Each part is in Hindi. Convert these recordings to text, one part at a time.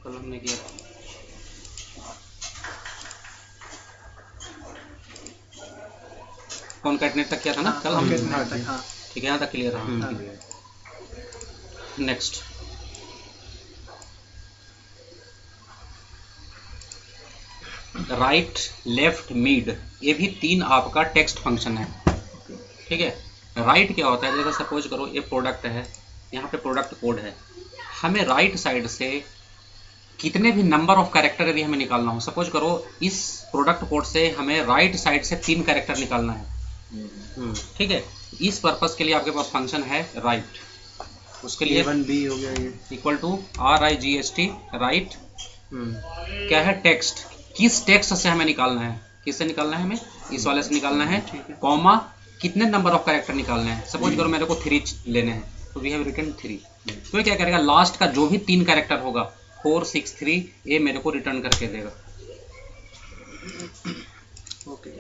कल हमने किया था। कॉन्कैटनेट तक किया था ना कल हमने। ठीक है, यहाँ तक क्लियर है। नेक्स्ट, राइट, लेफ्ट, मिड, ये भी 3 आपका टेक्स्ट फंक्शन है। ठीक है, राइट क्या होता है, जैसे सपोज करो ये प्रोडक्ट है, यहाँ पे प्रोडक्ट कोड है, हमें राइट साइड से कितने भी नंबर ऑफ कैरेक्टर यदि हमें निकालना हो, सपोज करो इस प्रोडक्ट कोड से हमें राइट साइड से 3 कैरेक्टर निकालना है। ठीक है, इस पर्पस के लिए आपके पास फंक्शन है राइट। उसके लिए A1B हो गया ये इक्वल टू RIGST राइट, क्या है, टेक्स्ट, किस टेक्स्ट से हमें निकालना है, किससे निकालना है, हमें इस वाले से निकालना है, कॉमा कितने नंबर ऑफ कैरेक्टर निकालने हैं, सपोज करो मेरे को 3 लेने हैं, तो वी हैव रिटर्न 3। तो ये क्या करेगा, लास्ट का जो भी 3 कैरेक्टर होगा 4 6 3 ये मेरे को रिटर्न करके देगा। ओके,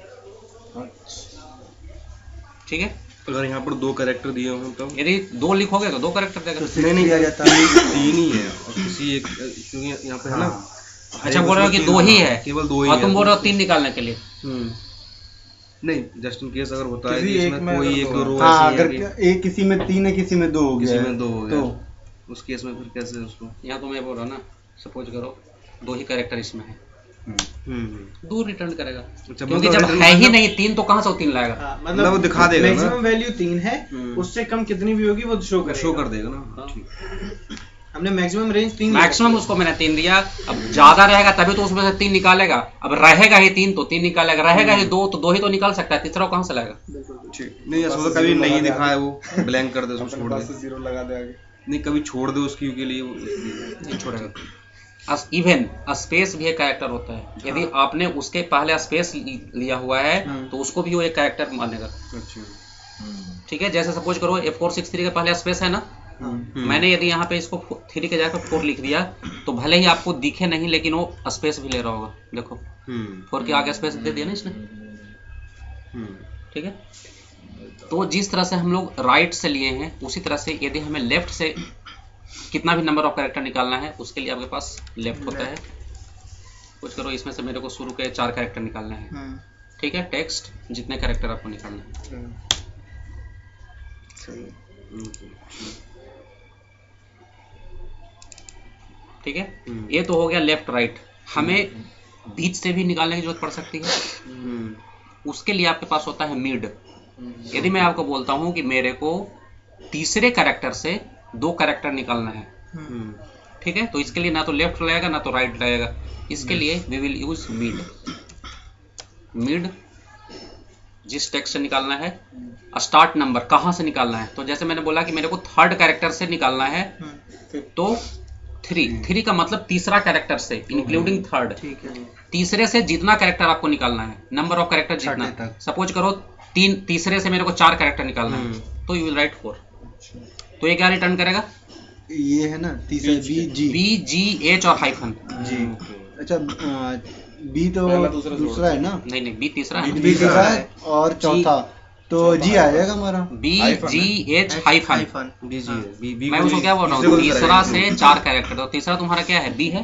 ठीक है, अगर यहाँ पर 2 कैरेक्टर दिए हों तो यदि 2 लिखोगे तो 2 कैरेक्टर देगा। नहीं दिया जाता है, 3 ही है और किसी एक, क्योंकि यहाँ पे है ना, अच्छा बोल रहे हो कि 2 ही है, केवल 2 ही और तुम बोल रहे हो 3 निकालने के लिए। नहीं, जस्ट इन केस अगर होता है किसी कि एक इसमें में कोई अगर एक दो रो हाँ, ऐसी है अगर एक किसी में 3 है किसी में 2 हो गया, किसी में 2 हो गया, तो उस केस में फिर कैसे उसको, यहाँ तो मैं बोल रहा हूँ ना, सपोज करो 2 ही कैरेक्टर इसमें है, 2 रिटर्न करेगा, अच्छा, क्योंकि मतलब जब है ही नहीं 3 तो कहाँ से 3 लाएगा। मतलब वो दिखा देगा ना, मैक्सिमम वैल्यू 3 है, उससे कम कितनी भी होगी वो शो कर देगा ना। ठीक, हमने मैक्सिमम रेंज 3, मैक्सिमम उसको मैंने 3 दिया, अब ज्यादा रहेगा तभी तो उसमें से 3 निकालेगा, अब रहेगा ही 3 तो 3 निकालेगा, रहेगा ही 2 तो 2 ही तो निकाल सकता है, तीसरा कहाँ से लाएगा। ठीक, नहीं ऐसा होता कभी नहीं दिखाया वो ब्लैंक कर दे, उसको छोड़ दे, 0 लगा दे आगे, नहीं कभी छोड़ दे उसकी के लिए नहीं छोड़ेगा। इवन स्पेस भी एक कैरेक्टर होता है, यदि आपने उसके पहले स्पेस लिया हुआ है तो उसको भी वो एक कैरेक्टर मानेगा। अच्छा, ठीक है, जैसे सपोज करो F463 के पहले स्पेस है ना, मैंने यदि यहाँ पे इसको 3 के जगह 4 लिख दिया तो भले ही आपको दिखे नहीं लेकिन वो स्पेस भी ले रहा होगा, देखो 4 के आगे स्पेस दे दिया ना इसने। ठीक है, तो जिस तरह से हम लोग राइट से लिए हैं उसी तरह से यदि हमें लेफ्ट से कितना भी नंबर ऑफ कैरेक्टर निकालना है उसके लिए आपके पास लेफ्ट होता है। कुछ करो इसमें से मेरे को शुरू के 4 कैरेक्टर निकालने हैं। ठीक है, टेक्स्ट जितने कैरेक्टर आपको निकालने हैं। ठीक है, ये तो हो गया लेफ्ट राइट। हमें बीच से भी निकालने की जरूरत पड़ सकती है, उसके लिए आपके पास होता है मिड। यदि मैं आपको बोलता हूं कि मेरे को तीसरे कैरेक्टर से 2 कैरेक्टर निकालना है, ठीक है, तो इसके लिए ना तो लेफ्ट लगेगा ना तो राइट लगेगा, इसके लिए we will use mid. Mid जिस टेक्स्ट से निकालना है, स्टार्ट नंबर कहाँ से निकालना है, तो जैसे मैंने बोला कि मेरे को 3rd कैरेक्टर से निकालना है तो 3 का मतलब तीसरा कैरेक्टर से इंक्लूडिंग 3rd। तीसरे से जितना कैरेक्टर आपको निकालना है, नंबर ऑफ कैरेक्टर जितना, सपोज करो तीसरे से मेरे को 4 कैरेक्टर निकालना है तो यू विल राइट 4। तो ये क्या रिटर्न करेगा, ये है ना तीसरा बी जी एच और हाइफन जी। अच्छा, बी तो दूसरा है ना, नहीं बी तीसरा है, बी तीसरा है और चौथा तो जी आ जाएगा हमारा, B G H hyphen. B मैं उसको क्या बोल रहा हूँ, तीसरा से 4 कैरेक्टर, तो तीसरा तुम्हारा क्या है, बी है,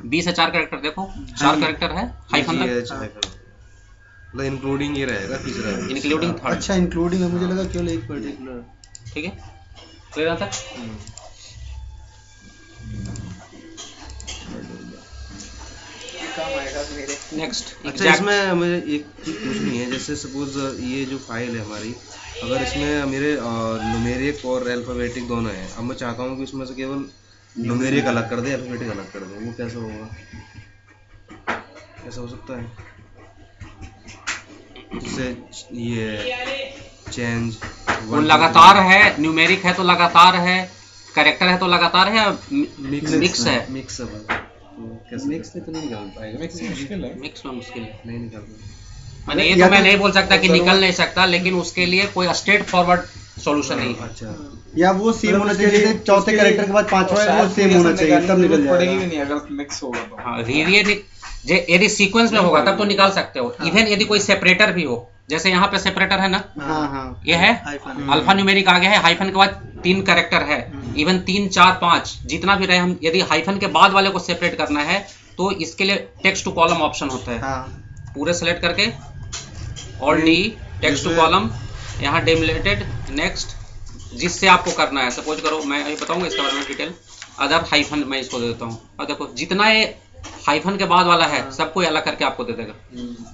बी से 4 कैरेक्टर, देखो 4 कैरेक्टर है हाइफन तक, मतलब इंक्लूडिंग ये रहेगा तीसरा, इंक्लूडिंग 3rd। अच्छा इंक्लूडिंग है, मुझे लगा केवल एक पर्टिकुलर। ठीक है, क्लियर आता नेक्स्ट। अच्छा, इसमें मुझे एक चीज पूछनी है, जैसे सपोज ये जो फाइल है हमारी, अगर इसमें मेरे न्यूमेरिक और अल्फाबेटिक दोनों है, अब मैं चाहता हूँ कि इसमें से केवल न्यूमेरिक अलग कर दे, अल्फाबेटिक अलग कर दे, वो कैसे होगा, ऐसा हो सकता है? जैसे ये चेंज वो लगातार है, न्यूमेरिक है तो लगातार है, कैरेक्टर है तो लगातार है, मिक्स है, मिक्स है, मिक्स तो नहीं निकाल पाएगा, मिक्स मुश्किल है, मिक्स में मुश्किल है, नहीं निकाल पाएगा। मैंने ये तो मैं नहीं बोल सकता कि निकल नहीं सकता, लेकिन उसके लिए कोई स्ट्रेट फॉरवर्ड सॉल्यूशन नहीं है। अच्छा, या वो सेम होना चाहिए, जैसे चौथे कैरेक्टर के बाद पांचवा है वो सेम होना चाहिए, तब निकल पड़ेगी भी जाएगा। नहीं अगर मिक्स होगा तो। हाँ, यदि सीक्वेंस में होगा तब तो निकाल सकते हो। इवन यदि कोई सेपरेटर भी हो, जैसे यहाँ पे सेपरेटर है ना, हाँ हाँ ये है अल्फा न्यूमेरिक आ गया है, हाइफन के बाद 3 कैरेक्टर है, इवन 3 4 5 जितना भी रहे, हम यदि हाइफन के बाद वाले को सेपरेट करना है तो इसके लिए टेक्स्ट टू कॉलम ऑप्शन होता है। हाँ। पूरे सेलेक्ट करके all the text to column, यहाँ डिलिमिटेड नेक्स्ट, जिससे आपको करना है। सपोज करो मैं अभी बताऊंगा इसके बारे में डिटेल, अदर हाइफन मैं इसको दे देता हूँ, और देखो जितना ये हाइफन के बाद वाला है सबको अलग करके आपको दे देगा।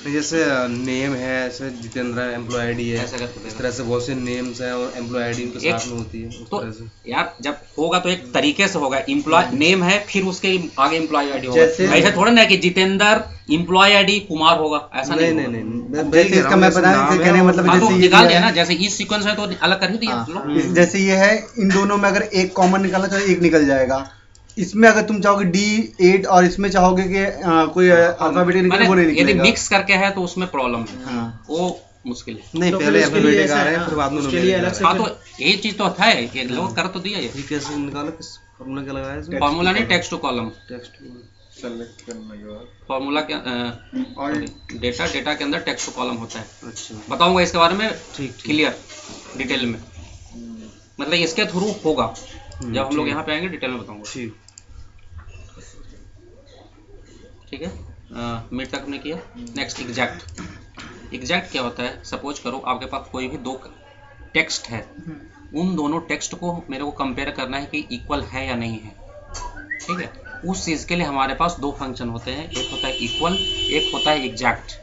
जैसे नेम है, ऐसे जितेंद्र एम्प्लॉय आईडी है, ऐसा करके इस तरह से बहुत से नेम्स हैं और एम्प्लॉय आईडी उनके साथ में होती है उस तो तरह से। यार जब होगा तो एक तरीके से होगा, एम्प्लॉय नेम है फिर उसके आगे एम्प्लॉय आईडी होगा, जैसे- ऐसा थोड़ा ना कि जितेंद्र एम्प्लॉय आईडी कुमार होगा, ऐसा नहीं नहीं होगा। नहीं नहीं, मैं जैसे इसका मैं बता कहने का मतलब हाँ तो जैसे ये निकाल है- दिया ना, जैसे इस सीक्वेंस है तो अलग कर ही दिया हाँ, लो। जैसे ये है, इन दोनों में अगर एक कॉमन निकालना चाहो एक निकल जाएगा। इसमें अगर तुम चाहोगे D8 और इसमें चाहोगे कि कोई अल्फाबेटिक निकले, वो नहीं मैंने यदि निकलेगा। मिक्स करके है तो उसमें प्रॉब्लम है, हाँ। वो मुश्किल है। नहीं, तो पहले फिर उसके लिए अल्फाबेटिक आ ऐसा रहे हैं है, फिर बाद में उसके लिए न्यूमेरिक आ अलग से रहे हाँ तो यही चीज तो है, ये लोग कर तो दिया ये हैं। ये कैसे निकाला, किस फॉर्मूला क्या लगाया इसमें? फॉर्मूला नहीं, text to column, text select करने के बाद फॉर्मूला के और डेटा के अंदर टेक्स्ट टू कॉलम होता है। अच्छा बताऊंगा इसके बारे में ठीक क्लियर डिटेल में, मतलब इसके थ्रू होगा, जब हम लोग यहाँ पे आएंगे डिटेल में बताऊंगा। ठीक। ठीक है, मिड तक हमने किया। Next exact. एग्जैक्ट क्या होता है, सपोज करो आपके पास कोई भी 2 टेक्स्ट है, उन दोनों टेक्स्ट को मेरे को कंपेयर करना है कि इक्वल है या नहीं है। ठीक है, उस चीज़ के लिए हमारे पास 2 फंक्शन होते हैं, एक होता है इक्वल, एक होता है एग्जैक्ट।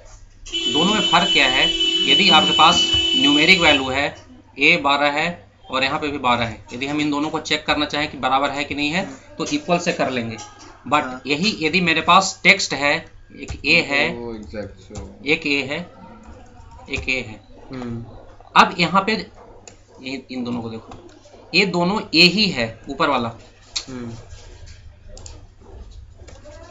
दोनों में फ़र्क क्या है, यदि आपके पास न्यूमेरिक वैल्यू है A 12 है और यहाँ पे भी 12 है, यदि हम इन दोनों को चेक करना चाहें कि बराबर है कि नहीं है तो इक्वल से कर लेंगे। बट यही यदि मेरे पास टेक्स्ट है, एक A है, एक A है, एक A है, अब यहाँ पे इन दोनों को देखो, ये दोनों A ही है, ऊपर वाला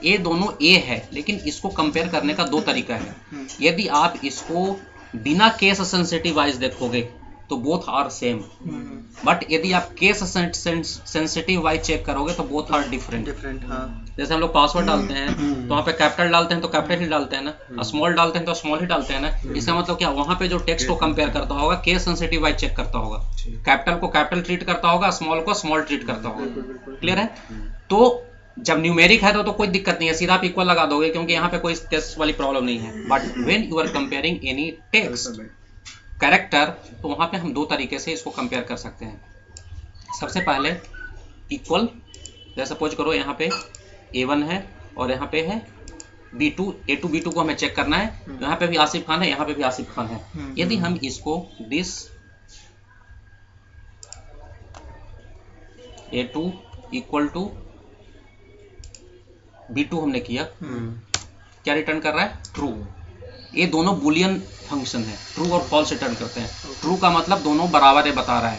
ये दोनों A है, लेकिन इसको कंपेयर करने का 2 तरीका है। यदि आप इसको बिना केस सेंसिटिव वाइज देखोगे तो बोथ आर सेम, बट यदि आप केस सेंसिटिव वाइज चेक करोगे तो बोथ आर डिफरेंट। हाँ। जैसे हम लोग पासवर्ड डालते हैं तो वहाँ पे कैपिटल डालते हैं तो कैपिटल ही डालते हैं ना, स्मॉल डालते हैं तो स्मॉल ही डालते हैं ना। इसका मतलब क्या, वहाँ पे जो टेक्स्ट को कंपेयर करता होगा केस सेंसिटिव वाइज चेक करता होगा, कैपिटल को कैपिटल ट्रीट करता होगा, स्मॉल को स्मॉल ट्रीट करता होगा। क्लियर है? तो जब न्यूमेरिक है तो कोई दिक्कत नहीं है, सीधा आप इक्वल लगा दोगे क्योंकि यहाँ पे कोई केस वाली प्रॉब्लम नहीं है। But when you are comparing any text character, तो वहाँ पे हम 2 तरीके से इसको कंपेयर कर सकते हैं। सबसे पहले इक्वल, जैसे सपोज करो यहाँ पे A1 है और यहाँ पे है B2, A2 B2 को हमें चेक करना है, तो यहाँ पे भी आसिफ खान है, यहाँ पे भी आसिफ खान है। यदि हम इसको this A2 equal to B2 हमने किया, क्या रिटर्न कर रहा है? ट्रू। ये दोनों बुलियन फंक्शन है, ट्रू और फॉल्स रिटर्न करते हैं। ट्रू का मतलब दोनों बराबर है, बता रहा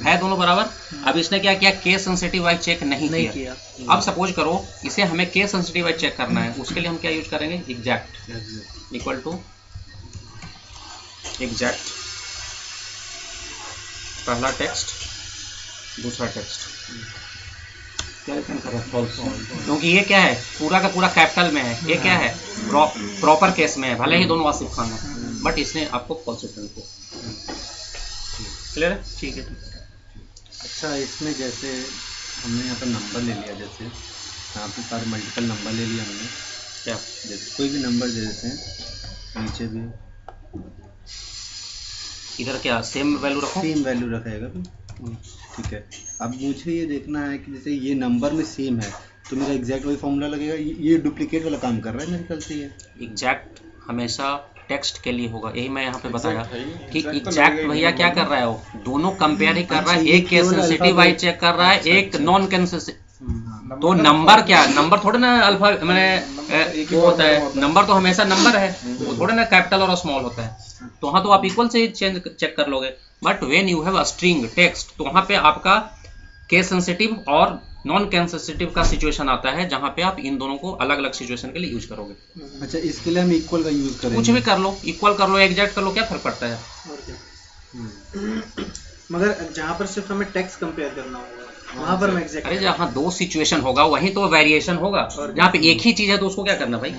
है दोनों बराबर। अब इसने क्या किया, केस सेंसिटिव वाइज चेक नहीं किया। अब सपोज करो इसे हमें केस सेंसिटिव वाइज चेक करना है, उसके लिए हम क्या यूज करेंगे, एग्जैक्ट इक्वल टू एग्जैक्ट, पहला टेक्स्ट दूसरा टेक्स्ट, क्या रिटर्न कर रहा है? फॉल्स, क्योंकि ये क्या है, पूरा का पूरा कैपिटल में है, ये क्या है, प्रॉपर केस में है, भले ही दोनों आसिफ खान है, बट इसने आपको फॉल्स रिटर्न किया। क्लियर है? ठीक है। अच्छा, इसमें जैसे हमने यहाँ पर नंबर ले लिया, जैसे यहाँ पे सारे मल्टीपल नंबर ले लिया हमने, क्या जैसे कोई भी नंबर दे देते हैं, नीचे भी इधर क्या सेम वैल्यू रखो, सेम वैल्यू रखेगा भी, ठीक है। अब मुझे ये देखना है कि जैसे ये नंबर में सेम है तो मेरा एग्जैक्ट वही फॉर्मूला लगेगा, ये डुप्लीकेट वाला काम कर रहा है मेरे ख्याल से। ये एग्जैक्ट हमेशा टेक्स्ट के लिए होगा, यही मैं यहाँ पे बताया कि एग्जैक्ट भैया क्या कर रहा है, वो दोनों कंपेयर ही कर रहा है, एक केस सेंसिटिव वाइज चेक कर रहा है, एक नॉन केस। तो नंबर क्या, नंबर थोड़ा ना अल्फा मैंने वो होता है, नंबर तो हमेशा नंबर है, वो थोड़ा ना कैपिटल और स्मॉल होता है। तो वहाँ तो आप इक्वल से ही चेक कर लोगे, but when you have a string text तो वहाँ पे आपका केस सेंसिटिव और नॉन केस सेंसिटिव का सिचुएशन आता है, जहाँ पे आप इन दोनों को अलग अलग सिचुएशन के लिए यूज करोगे। अच्छा, इसके लिए हम इक्वल का यूज करेंगे, कुछ भी कर लो, इक्वल कर लो, एग्जैक्ट कर लो, क्या फर्क पड़ता है? मगर जहाँ पर सिर्फ हमें टेक्स्ट कंपेयर करना होगा वहाँ पर मैं एग्जैक्ट, अरे जहाँ 2 सिचुएशन होगा वहीं तो वेरिएशन होगा, जहाँ पे एक ही चीज है तो उसको क्या करना भाई।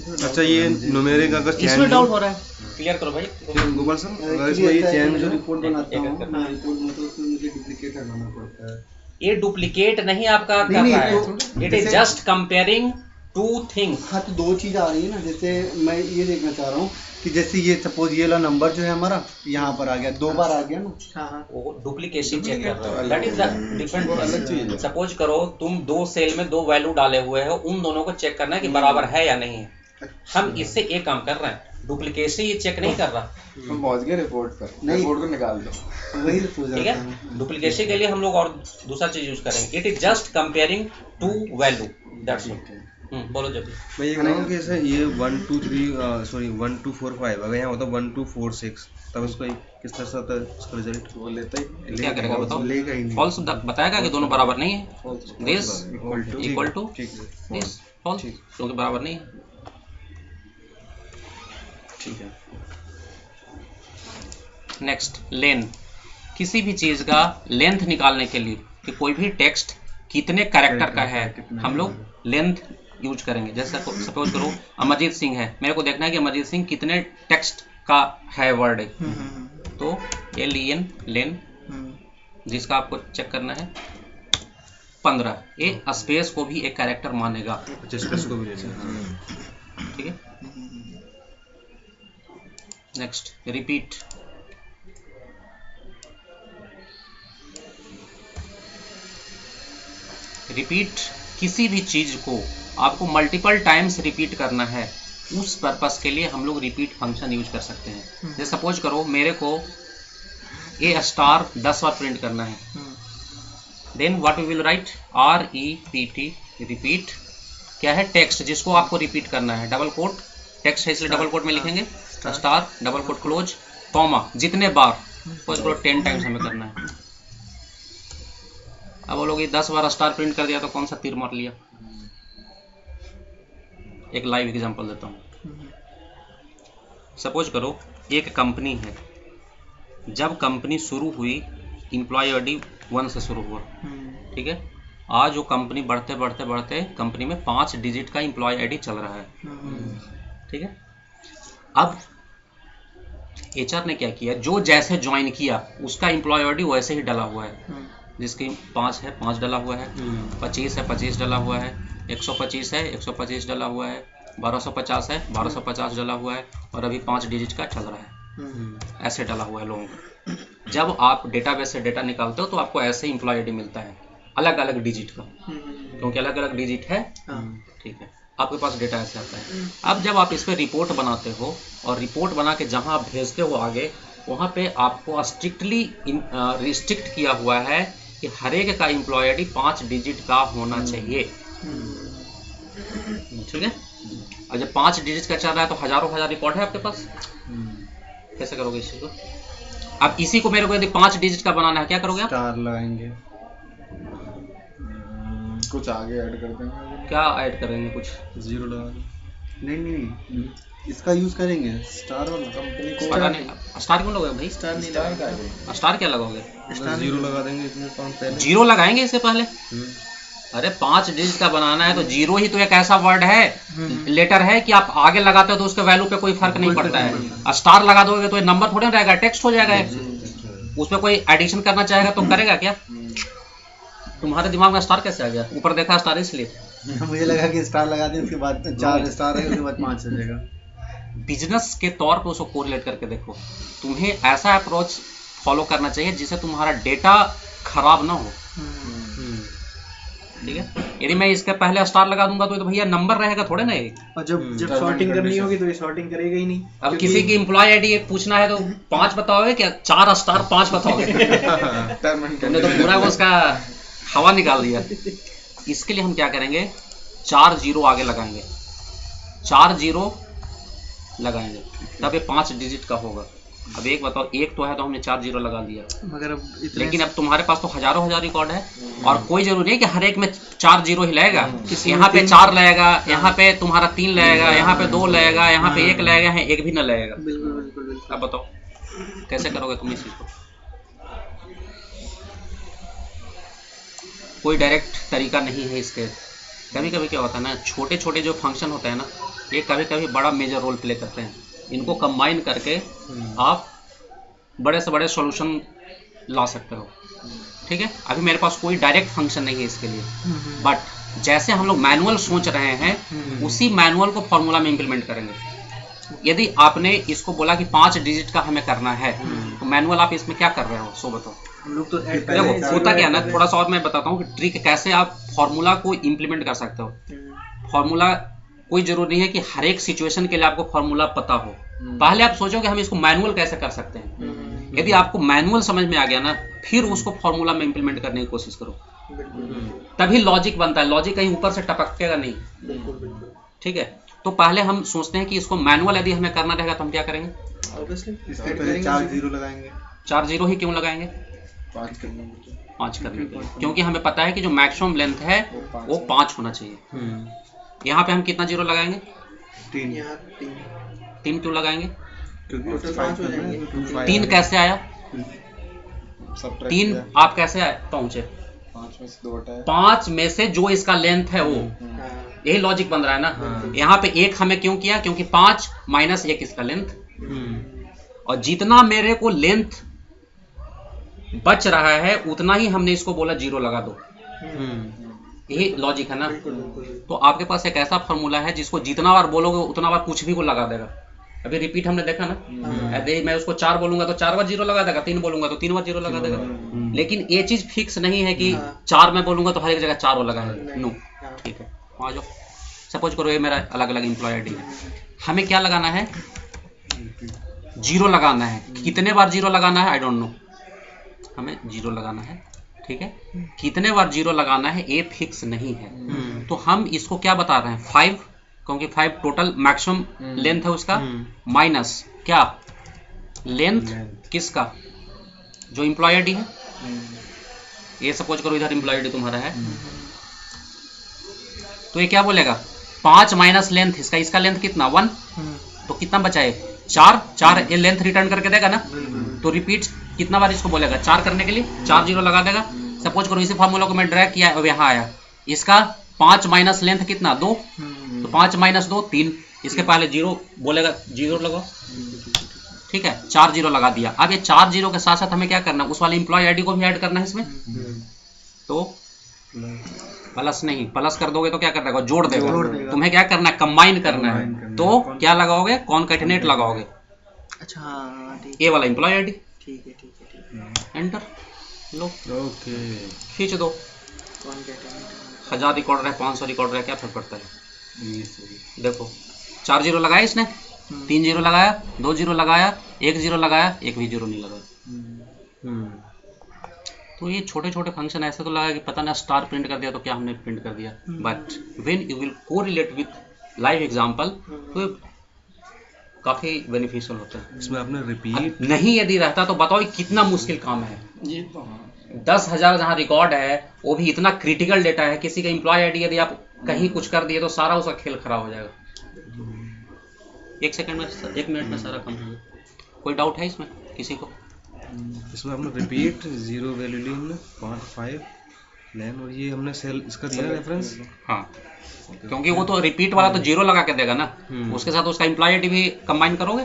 अच्छा ये न्यूमेरिक अगर इसमें चेंज डाउट हो रहा है, क्लियर करो भाई। गोपाल सर अगर इसमें ये चेंज जो रिपोर्ट बनाता एक- हूँ एक- मैं रिपोर्ट में तो उसमें मुझे डुप्लीकेट हटाना पड़ता है। ये डुप्लीकेट नहीं आपका कर नहीं, रहा है, तो इट इज जैसे- जस्ट कंपेयरिंग टू थिंग्स। हाँ तो दो चीज़ आ रही है ना, जैसे मैं ये देखना चाह रहा हूँ कि जैसे ये सपोज ये वाला नंबर जो है हमारा यहाँ पर आ गया, 2 बार आ गया ना। हाँ हाँ वो डुप्लीकेसी चेक कर रहे हो, तो दैट इज अलग डिफरेंट चीज है। सपोज करो तुम 2 सेल में 2 वैल्यू डाले हुए हो, उन दोनों को चेक करना है कि बराबर है या नहीं है। हम इससे एक काम कर रहे हैं, डुप्लीकेसी ये चेक नहीं कर रहा, हम पहुंच गए रिपोर्ट पर, नहीं। रिपोर्ट को निकाल दो। वही पूछ ठीक रहा है। था। डुप्लीकेसी के लिए हम लोग और दूसरा चीज यूज करेंगे, it is just comparing two value, that's it. बोलो जब मैं ये कहूँगा कि ऐसे ये 1 2 3 सॉरी 1 2 4 5 अगर यहाँ होता 1 2 4 6 तब उसको किस तरह से होता है उसका रिजल्ट वो लेता ही क्या करेगा बताओ, लेगा ही नहीं। फॉल्स बताएगा कि दोनों बराबर नहीं है, this equal to equal to ठीक है दिस फॉल्स, क्योंकि बराबर नहीं है। ठीक है। नेक्स्ट लेंथ, किसी भी चीज का लेंथ निकालने के लिए कि कोई भी टेक्स्ट कितने कैरेक्टर का है, हम लोग लेंथ यूज करेंगे। जैसे सपोज करो अमरजीत सिंह है, मेरे को देखना है कि अमरजीत सिंह कितने टेक्स्ट का है वर्ड है, तो LEN लेन जिसका आपको चेक करना है 15, ये स्पेस को भी एक कैरेक्टर मानेगा, स्पेस को भी ले लें। ठीक है। नेक्स्ट रिपीट, रिपीट किसी भी चीज को आपको मल्टीपल टाइम्स रिपीट करना है, उस पर्पस के लिए हम लोग रिपीट फंक्शन यूज कर सकते हैं। जैसे सपोज करो मेरे को ए स्टार 10 बार प्रिंट करना है, then what we will write REPT, repeat क्या है, टेक्स्ट जिसको आपको रिपीट करना है, डबल कोट टेक्स्ट है इसलिए डबल कोट में लिखेंगे, star double quote close comma, जितने बार सपोज करो 10 टाइम्स हमें करना है। अब वो लोग ये 10 बार स्टार प्रिंट कर दिया तो कौन सा तीर मार लिया। एक लाइव एग्जांपल देता हूँ, सपोज करो एक कंपनी है, जब कंपनी शुरू हुई एम्प्लॉय ID 1 से शुरू हुआ, ठीक है। आज वो कंपनी बढ़ते बढ़ते बढ़ते कंपनी में 5 डिजिट का एम्प्लॉय ID चल रहा है, ठीक है। अब HR ने क्या किया, जो जैसे ज्वाइन किया उसका एम्प्लॉय ID वैसे ही डला हुआ है, जिसकी 5 है 5 डला हुआ है, 25 है 25 डला हुआ है, 125 है 125 डला हुआ है, 1250 है 1250 डला हुआ है, और अभी 5 डिजिट का चल रहा है, ऐसे डला हुआ है लोगों को। जब आप डेटाबेस से डेटा निकालते हो तो आपको ऐसे एम्प्लॉय ID मिलता है, अलग अलग डिजिट का, क्योंकि अलग अलग डिजिट है, ठीक है। आपके पास डेटा ऐसे आता है। अब जब आप इस पर रिपोर्ट बनाते हो और रिपोर्ट बना के जहां आप भेजते हो आगे, वहां पे आपको स्ट्रिक्टली रिस्ट्रिक्ट किया हुआ है कि हर एक का एम्प्लॉय ID 5 डिजिट का होना चाहिए, ठीक है। और जब 5 डिजिट का चल रहा है तो हजारों हजार रिकॉर्ड है आपके पास, कैसे करोगे इस चीज को। अब इसी को मेरे को यदि 5 डिजिट का बनाना है, क्या करोगे आप, स्टार लगाएंगे, कुछ आगे ऐड कर देंगे, क्या ऐड करेंगे, कुछ 0 लगा नहीं इसका यूज करेंगे स्टार वाला। कंपनी को पता नहीं स्टार क्यों लगाओगे भाई, स्टार नहीं स्टार लगा का स्टार क्या लगाओगे, 0 लगा देंगे इसमें पहले। जीरो लगाएंगे इससे पहले। अरे 5 डिजिट का बनाना है तो जीरो ही तो एक ऐसा वर्ड है, लेटर है कि आप आगे लगाते हो तो उसके वैल्यू पे कोई फर्क नहीं पड़ता है। स्टार लगा दोगे तो ये नंबर थोड़ा रहेगा, टेक्स्ट हो जाएगा, उसमें कोई एडिशन करना चाहेगा तो करेगा क्या। तुम्हारे दिमाग में स्टार कैसे आ गया, ऊपर देखा स्टार इसलिए। मुझे लगा कि स्टार लगा दें उसके बाद 4 स्टार है, उसके बाद 5 हो जाएगा। बिजनेस के तौर पे उसको कोरिलेट करके देखो, तुम्हें ऐसा अप्रोच फॉलो करना चाहिए जिससे तुम्हारा डेटा खराब ना हो, ठीक है। यदि मैं इसके पहले स्टार लगा दूंगा तो भैया नंबर रहेगा थोड़े ना ये। और जब सॉर्टिंग करनी होगी तो ये सॉर्टिंग करेगा ही नहीं। अब किसी की एम्प्लॉय ID पूछना है तो 5 बताओगे क्या, 4 स्टार 5 बताओगे, तुमने तो पूरा उसका हवा निकाल दिया। इसके लिए हम क्या करेंगे, 4 जीरो आगे लगाएंगे, 4 जीरो लगाएंगे तब ये 5 डिजिट का होगा। अब एक बताओ, एक तो है तो हमने 4 जीरो लगा दिया, मगर अब इतने लेकिन अब तुम्हारे पास तो हजारों हजार रिकॉर्ड है और कोई जरूरी नहीं कि हर एक में 4 जीरो ही लगेगा। यहाँ पे 4 लगेगा, यहाँ पे तुम्हारा 3 लगेगा, यहाँ पे 2 लगेगा, यहाँ पे 1 लगेगा, यहाँ 1 भी न लगेगा। बिल्कुल बिल्कुल बिल्कुल। अब बताओ कैसे करोगे तुम इस चीज को। कोई डायरेक्ट तरीका नहीं है इसके। कभी कभी क्या होता है ना, छोटे छोटे जो फंक्शन होते हैं ना ये कभी कभी बड़ा मेजर रोल प्ले करते हैं। इनको कंबाइन करके आप बड़े से बड़े सॉल्यूशन ला सकते हो। ठीक है, अभी मेरे पास कोई डायरेक्ट फंक्शन नहीं है इसके लिए, बट जैसे हम लोग मैनुअल सोच रहे हैं उसी मैनुअल को फॉर्मूला में इंप्लीमेंट करेंगे। यदि आपने इसको बोला कि 5 डिजिट का हमें करना है, तो मैनुअल आप इसमें क्या कर रहे हो सो बताओ। हम लोग तो ऐड देखो होता क्या है ना, थोड़ा सा और मैं बताता हूँ कि ट्रिक कैसे आप फॉर्मूला को इंप्लीमेंट कर सकते हो। फॉर्मूला कोई जरूरी नहीं है कि हर एक सिचुएशन के लिए आपको फॉर्मूला पता हो। पहले आप सोचो कि हम इसको मैनुअल कैसे कर सकते हैं। यदि आपको मैनुअल समझ में आ गया ना, फिर उसको फॉर्मूला में इंप्लीमेंट करने की कोशिश करो, तभी लॉजिक बनता है। लॉजिक कहीं ऊपर से टपकेगा नहीं। ठीक है, तो पहले हम सोचते हैं कि इसको मैनुअल यदि हमें करना रहेगा तो हम क्या करेंगे। इसके पहले 4 जीरो लगाएंगे। 4 जीरो ही क्यों लगाएंगे? 5 करने के लिए। 5 करने के लिए, क्योंकि हमें पता है कि जो मैक्सिमम लेंथ है वो 5 होना चाहिए। यहाँ पे हम कितना जीरो लगाएंगे? 3। 3 क्यों लगाएंगे? क्योंकि 5 हो जाएंगे। 3 कैसे आया? 3 आप कैसे आए पहुंचे? 5 में से 2 हटाए। 5 में से जो इसका लेंथ है वो, यही लॉजिक बन रहा है ना। यहाँ पे 1 हमें क्यों किया? क्योंकि 5 माइनस 1 इसका लेंथ, और जितना मेरे को लेंथ बच रहा है उतना ही हमने इसको बोला जीरो लगा दो। यही लॉजिक है ना। तो आपके पास एक ऐसा फॉर्मूला है जिसको जितना बार बोलोगे उतना बार कुछ भी को लगा देगा। अभी रिपीट हमने देखा ना, यदि मैं उसको 4 बोलूंगा तो 4 बार जीरो लगा देगा, 3 बोलूंगा तो 3 बार जीरो लगा देगा। लेकिन ये चीज फिक्स नहीं है कि 4 में बोलूंगा तो हर एक जगह 4 वो लगा है। नो, ठीक है, आ जाओ। सपोज करो ये मेरा अलग अलग एम्प्लॉय आईडी है, हमें क्या लगाना है? जीरो लगाना है। कितने बार जीरो लगाना है आई डोंट नो, हमें जीरो लगाना है। ठीक है, कितने बार जीरो लगाना है ये फिक्स नहीं है। तो हम इसको क्या बता रहे हैं? 5, क्योंकि 5 टोटल मैक्सिमम लेंथ है उसका, माइनस क्या लेंथ किसका? जो एम्प्लॉय आईडी है। ये सपोज करो इधर एम्प्लॉय आईडी तुम्हारा है, तो ये क्या बोलेगा? 5 माइनस लेंथ इसका, इसका लेंथ कितना? 1। तो कितना बचा है? 4 ये लेंथ रिटर्न करके देगा ना। तो रिपीट कितना बार इसको बोलेगा? 4 करने के लिए 4 जीरो लगा देगा। सपोज करो इसी फार्मूला को मैं ड्रैग किया और यहाँ आया, इसका 5 माइनस लेंथ कितना? 2। तो 5 माइनस 2 3, इसके पहले जीरो बोलेगा, जीरो लगाओ। ठीक है, 4 जीरो लगा दिया। अब ये 4 जीरो के साथ साथ हमें क्या करना है? उस वाले एम्प्लॉय आईडी को भी ऐड करना है इसमें। तो प्लस नहीं, प्लस कर दोगे तो क्या कर देगा? जोड़ देगा। तुम्हें क्या करना है? कंबाइन करना है। तो क्या लगाओगे? कॉन्कैटिनेट लगाओगे। अच्छा, ये वाला एम्प्लॉय आईडी, ठीक है, ठीक है, ठीक है। एंटर लो, ओके, खींच दो। कौन कहते हैं? 1000 रिकॉर्ड रहे, 500 रिकॉर्ड रहे, क्या फर्क पड़ता है? देखो 4 जीरो लगाया इसने, 3 जीरो लगाया, 2 जीरो लगाया, 1 जीरो लगाया, 1 भी जीरो नहीं लगाया। तो ये छोटे छोटे फंक्शन ऐसे तो लगा कि पता ना स्टार प्रिंट कर दिया तो क्या हमने प्रिंट कर दिया। But when you will correlate with live example तो काफी बेनिफिशियल होता है। इसमें आपने रिपीट नहीं यदि रहता तो बताओ कितना मुश्किल काम है। 10,000 जहाँ रिकॉर्ड है वो भी इतना क्रिटिकल डेटा है। किसी का एम्प्लॉय आईडी यदि आप कहीं कुछ कर दिए तो सारा उसका खेल खराब हो जाएगा। 1 सेकंड में 1 मिनट में सारा काम हो जाएगा। कोई डाउट है इसमें किसी को? इसमें आपने रिपीट 0 वैल्यू ली हमने 5 लेन, और ये हमने सेल इसका दिया रेफरेंस। हाँ, क्योंकि वो तो रिपीट वाला तो जीरो लगा के देगा ना, उसके साथ उसका एम्प्लॉय आईडी भी कंबाइन करोगे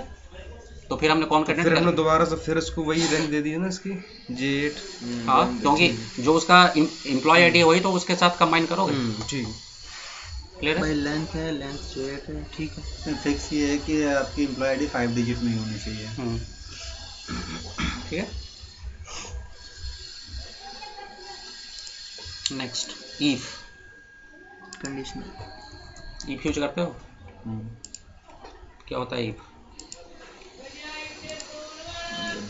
तो फिर हमने कॉन्कैटिनेट फिर हमने दोबारा से फिर इसको वही रेंज दे दी है ना इसकी J8। हाँ, क्योंकि जो उसका एम्प्लॉय आईडी है वही तो उसके साथ कंबाइन करोगे। जी, क्लियर है? भाई लेंथ है, लेंथ J8 है, ठीक है। फिक्स ये है कि आपकी एम्प्लॉय आईडी 5 डिजिट में ही होनी चाहिए। ठीक है। Next if conditional. If use करते हो? क्या होता है if?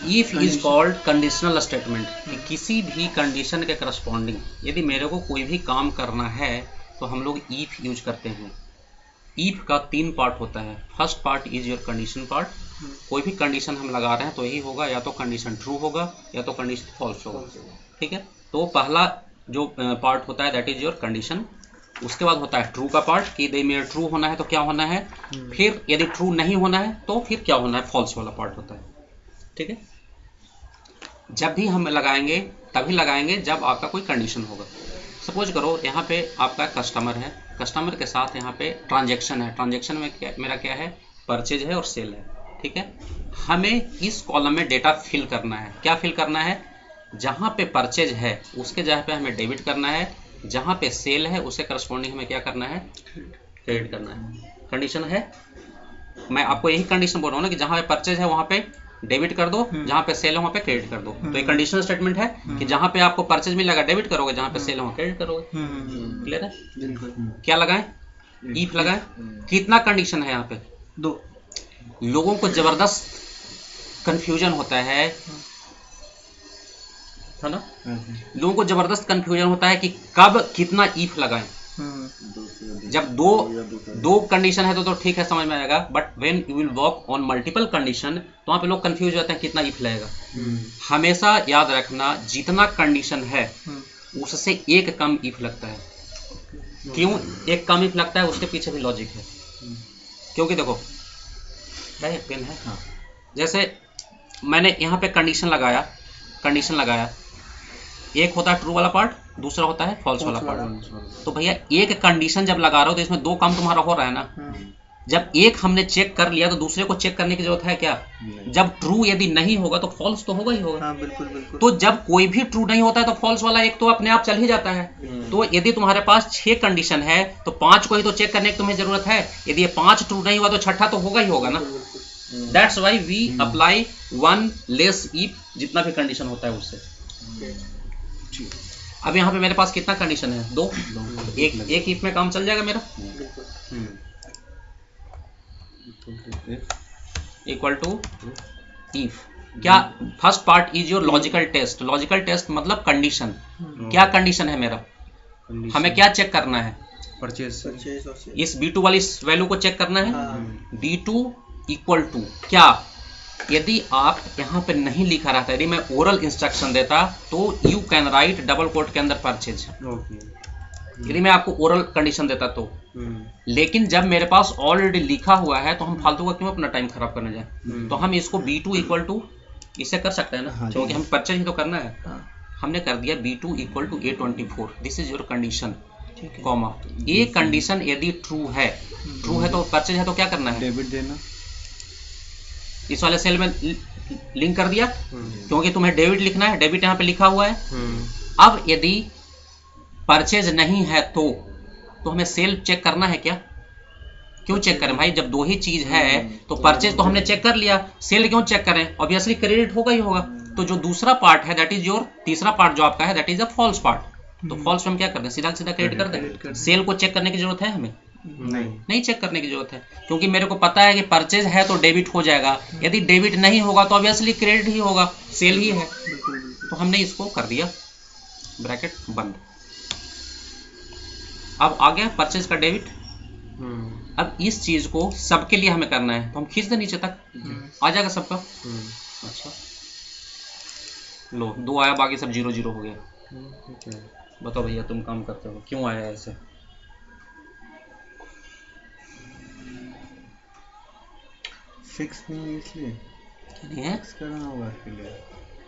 If is called conditional statement. कि किसी भी कंडीशन के करस्पॉन्डिंग यदि मेरे को कोई भी काम करना है तो हम लोग इफ यूज करते हैं। इफ का 3 पार्ट होता है। First part is your condition part. कोई भी कंडीशन हम लगा रहे हैं तो यही होगा, या तो कंडीशन ट्रू होगा या तो कंडीशन फॉल्स होगा। ठीक है, तो पहला जो पार्ट होता है दैट इज योर कंडीशन। उसके बाद होता है ट्रू का पार्ट कि यदि मेरा ट्रू होना है तो क्या होना है, फिर यदि ट्रू नहीं होना है तो फिर क्या होना है, फॉल्स वाला पार्ट होता है। ठीक है, जब भी हम लगाएंगे तभी लगाएंगे जब आपका कोई कंडीशन होगा। सपोज करो यहाँ पे आपका कस्टमर है कस्टमर के साथ यहाँ पे ट्रांजैक्शन है, ट्रांजैक्शन में मेरा क्या है, परचेज है और सेल है, ठीक है। हमें इस कॉलम में डेटा फिल करना है, क्या फिल करना है, जहाँ पे परचेज है उसके जगह पे हमें डेबिट करना है, जहाँ पे सेल है उसके करस्पॉन्डिंग हमें क्या करना है, क्रेडिट करना है। कंडीशन है, मैं आपको यही कंडीशन बोल रहा हूँ ना कि जहाँ पे परचेज है वहाँ पे डेबिट कर दो, जहाँ पे सेल है वहाँ पे क्रेडिट कर दो। तो ये कंडीशनल स्टेटमेंट है कि जहाँ पे आपको परचेज मिलेगा डेबिट करोगे, जहाँ पे सेल है वहाँ क्रेडिट करोगे। क्लियर है? बिल्कुल। क्या लगाएं, इफ लगाएं। कितना कंडीशन है यहाँ पे, 2। लोगों को जबरदस्त कंफ्यूजन होता है ना, लोगों को जबरदस्त कंफ्यूजन होता है कि कब कितना इफ लगाएं। जब दो कंडीशन है तो ठीक है, समझ में आएगा, but when you will work on multiple condition तो वहां पे लोग कंफ्यूज हो जाते हैं कितना इफ लगेगा। हमेशा याद रखना जितना कंडीशन है उससे एक कम इफ लगता है। क्यों एक कम इफ लगता है, उसके पीछे भी लॉजिक है। क्योंकि देखो क्या है, पेन है, जैसे मैंने यहाँ पे कंडीशन लगाया, एक होता है ट्रू वाला पार्ट, दूसरा होता है फॉल्स वाला पार्ट। तो भैया एक कंडीशन जब लगा रहे हो तो इसमें 2 काम तुम्हारा हो रहा है ना। जब एक हमने चेक कर लिया तो दूसरे को चेक करने की जरूरत है क्या? जब ट्रू यदि नहीं होगा तो फॉल्स तो होगा ही होगा। हाँ, बिल्कुल बिल्कुल। तो जब कोई भी ट्रू नहीं होता है तो फॉल्स वाला एक तो अपने आप चल ही जाता है। तो यदि तुम्हारे पास 6 कंडीशन है तो 5 को ही तो चेक करने की तुम्हें जरूरत है। यदि ये 5 ट्रू नहीं हुआ तो छठा तो होगा ही होगा ना। That's why we apply 1 less if, जितना भी कंडीशन होता है उससे। अब यहाँ पे मेरे पास कितना कंडीशन है, 2। एक इफ में काम चल जाएगा मेरा। इक्वल टू इफ, क्या first part is your logical test. Logical test मतलब कंडीशन। क्या कंडीशन है मेरा, हमें क्या चेक करना है, परचेज। इस B2 वाली वैल्यू को चेक करना है। B2 इक्वल टू क्या, यदि आप यहाँ पे नहीं लिखा रहता, यदि मैं ओरल इंस्ट्रक्शन देता तो you can write double quote के अंदर परचेज। यदि मैं आपको ओरल कंडीशन देता तो, लेकिन जब मेरे पास ऑलरेडी लिखा हुआ है तो हम फालतू का क्यों अपना टाइम खराब करने जाए। तो हम इसको B2 इक्वल टू इससे कर सकते हैं ना, क्योंकि हम परचेज ही तो करना है। हमने कर दिया B2 equal to A24, this is your condition, comma. ये कंडीशन यदि ट्रू है तो परचेज है तो क्या करना है, डेबिट देना। इस वाले सेल में लिंक कर दिया, क्योंकि तुम्हें डेबिट लिखना है, डेबिट यहाँ पे लिखा हुआ है। अब यदि परचेज नहीं है तो हमें सेल चेक करना है क्या? क्यों चेक करें भाई, जब 2 ही चीज है तो परचेज तो हमने चेक कर लिया, सेल क्यों चेक करें, ऑब्वियसली क्रेडिट होगा ही होगा। तो जो दूसरा पार्ट है दैट इज योर, तीसरा पार्ट जो आपका है that is a false part. तो फॉल्स में हम क्या करते हैं, सीधा सीधा क्रेडिट कर दें। सेल को चेक करने की जरूरत है हमें? नहीं चेक करने की जरूरत है, क्योंकि मेरे को पता है कि परचेज है तो डेबिट हो जाएगा, यदि डेबिट नहीं होगा तो ऑब्वियसली क्रेडिट ही होगा, सेल ही है। तो हमने इसको कर दिया, ब्रैकेट बंद। अब आ गया परचेज का डेबिट। अब इस चीज को सबके लिए हमें करना है तो हम खींच दें नीचे तक, आ जाएगा सबका। अच्छा लो 2 आया, बाकी सब 0 0 हो गया। बताओ भैया तुम काम करते हो क्यों आया ऐसे? फिक्स नहीं है इसलिए नहीं है, फिक्स करना होगा इसके लिए।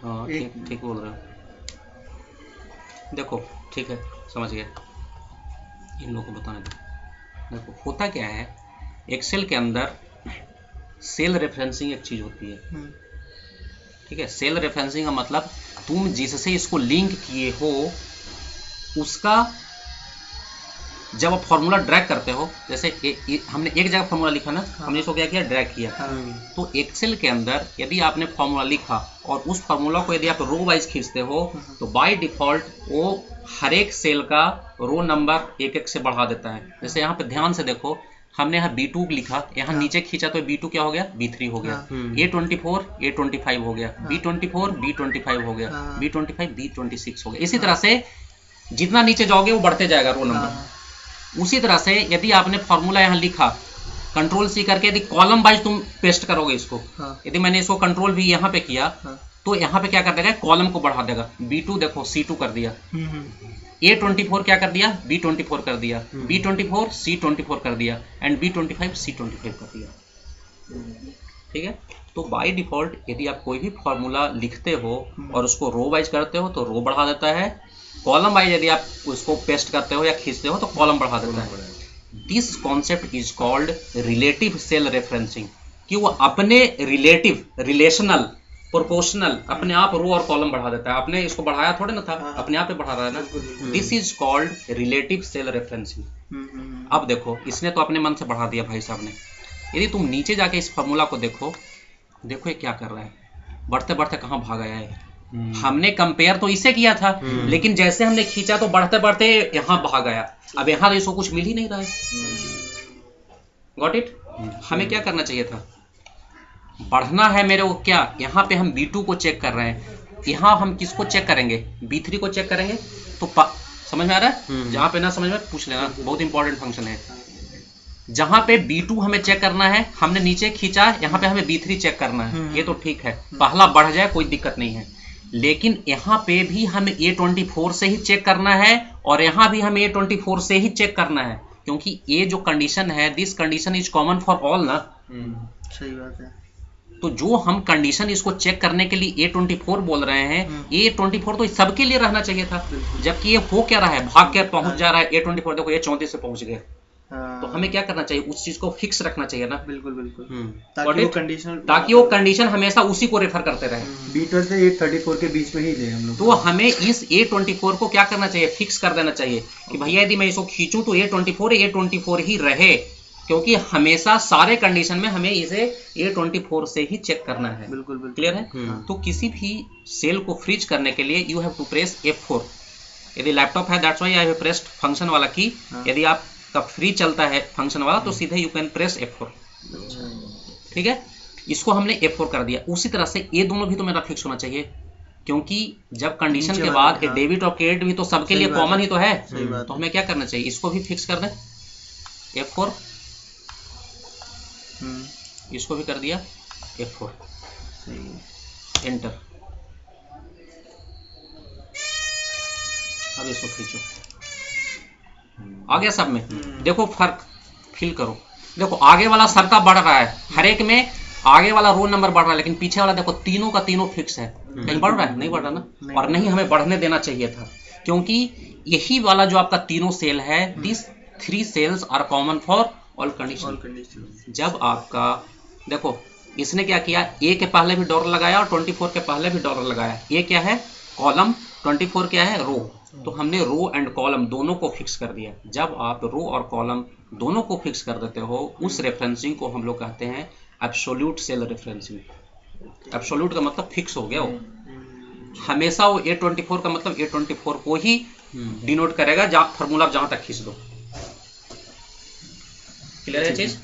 हाँ ठीक बोल रहे हो। देखो ठीक है, समझ गया, इन लोगों को बताने दो। देखो होता क्या है, एक्सेल के अंदर सेल रेफरेंसिंग एक चीज होती है, ठीक है। सेल रेफरेंसिंग का मतलब तुम जिससे इसको लिंक किए हो उसका जब आप फॉर्मूला ड्रैग करते हो, जैसे हमने एक जगह फॉर्मूला लिखा ना, हमने इसको क्या किया, ड्रैग किया। तो एक्सेल के अंदर यदि आपने फॉर्मूला लिखा और उस फॉर्मूला को यदि आप रो वाइज खींचते हो तो बाय डिफॉल्ट वो हर एक सेल का रो नंबर 1 1 से बढ़ा देता है। जैसे यहाँ पे ध्यान से देखो, हमने यहाँ B2 लिखा, यहाँ नीचे खींचा तो B2 क्या हो गया, B3 हो गया। A24 A25 हो गया, B24 B25 हो गया, B25 B26 हो गया। इसी तरह से जितना नीचे जाओगे वो बढ़ते जाएगा रो नंबर। उसी तरह से यदि आपने फॉर्मूला यहाँ लिखा कंट्रोल C करके, यदि कॉलम वाइज तुम पेस्ट करोगे इसको, यदि मैंने इसको कंट्रोल V यहाँ पे किया तो यहाँ पे क्या कर देगा, कॉलम को बढ़ा देगा। B2 देखो C2 कर दिया, A24 क्या कर दिया, B24 कर दिया, B24 C24 कर दिया, एंड B25 C25 कर दिया। ठीक है, तो बाय डिफॉल्ट यदि आप कोई भी फॉर्मूला लिखते हो और उसको रो वाइज करते हो तो रो बढ़ा देता है, कॉलम वाइज यदि आप उसको पेस्ट करते हो या खींचते हो तो कॉलम बढ़ा देता है। This concept is called relative cell referencing, कि वो अपने रिलेटिव, रिलेशनल, प्रोपोर्शनल अपने आप रो और कॉलम बढ़ा देता है। आपने इसको बढ़ाया थोड़े ना था, अपने आप ही बढ़ा रहा है ना। This is called relative cell referencing. अब देखो, इसने तो अपने मन से बढ़ा दिया भाई साहब ने। यदि तुम नीचे जाके इस फॉर्मूला को देखो, देखो ये क्या कर रहा है, बढ़ते बढ़ते कहाँ भाग आया है। हमने कंपेयर तो इससे किया था, लेकिन जैसे हमने खींचा तो बढ़ते बढ़ते यहाँ भाग आया। अब यहाँ तो इसको कुछ मिल ही नहीं रहा है। Got it? हमें क्या करना चाहिए था, बढ़ना है मेरे को। क्या यहाँ पे हम B2 को चेक कर रहे हैं, यहाँ हम किसको चेक करेंगे, B3 को चेक करेंगे। तो समझ में आ रहा है? जहाँ पे ना समझ में पूछ लेना, बहुत इंपॉर्टेंट फंक्शन है। जहाँ पे B2 हमें चेक करना है, हमने नीचे खींचा, यहाँ पे हमें B3 चेक करना है। ये तो ठीक है, पहला बढ़ जाए कोई दिक्कत नहीं है, लेकिन यहाँ पे भी हमें A24 से ही चेक करना है और यहाँ भी हमें A24 से ही चेक करना है, क्योंकि ये जो कंडीशन है, this condition is common for all ना। सही बात है। तो जो हम कंडीशन इसको चेक करने के लिए A24 बोल रहे हैं, A24 तो सबके लिए रहना चाहिए था, जबकि ये हो क्या रहा है, भाग के पहुंच जा रहा है। A24 देखो ये 34 से पहुंच गए। तो हमें क्या करना चाहिए, उस चीज को फिक्स रखना चाहिए ना। बिल्कुल बिल्कुल। ताकि वो कंडीशन हमेशा उसी को रेफर करते रहे। B12 से A34 के बीच में ही ले हम लोग। तो हमें इस A24 को क्या करना चाहिए, फिक्स कर देना चाहिए कि भैया यदि मैं इसको खींचूं तो A24 ही रहे, क्योंकि हमेशा सारे कंडीशन में हमें इसे A24 से ही चेक करना है। बिल्कुल बिल्कुल। क्लियर है? तो किसी भी सेल को फ्रीज करने के लिए you have to press F4। यदि लैपटॉप है, that's why I have pressed function वाला की। यदि आपका फ्री चलता है फंक्शन वाला तो सीधे यू कैन प्रेस F4। ठीक है, इसको हमने F4 कर दिया। उसी तरह से ये दोनों भी तो मेरा फिक्स होना चाहिए, क्योंकि जब कंडीशन के बाद डेबिट और क्रेडिट भी तो सबके लिए कॉमन ही तो है। तो हमें क्या करना चाहिए, इसको भी फिक्स कर दें, F4। इसको भी कर दिया F4, एंटर। अब इसको खींचो, आ गया सब में। देखो फर्क फील करो, देखो आगे वाला सबका बढ़ रहा है, हर एक में आगे वाला रोल नंबर बढ़ रहा है, लेकिन पीछे वाला देखो तीनों का तीनों फिक्स है। कहीं बढ़ रहा है? नहीं बढ़ रहा ना। और नहीं हमें बढ़ने देना चाहिए था, क्योंकि यही वाला जो आपका तीनों सेल है, this 3 cells are common for all condition. जब आपका देखो, इसने क्या किया, ए के पहले भी डॉलर लगाया और 24 के पहले भी डॉलर लगाया। ए क्या है, कॉलम, 24 क्या है, रो। तो हमने रो एंड कॉलम दोनों को फिक्स कर दिया। जब आप रो और कॉलम दोनों को फिक्स कर देते हो, उस रेफरेंसिंग को हम लोग कहते हैं एब्सोल्यूट सेल रेफरेंसिंग। एब्सोल्यूट का मतलब फिक्स हो गया, वो हमेशा वो A24 का मतलब A24 को ही डिनोट करेगा, जहाँ फॉर्मूला जहां तक खींच दो। क्लियर है चीज?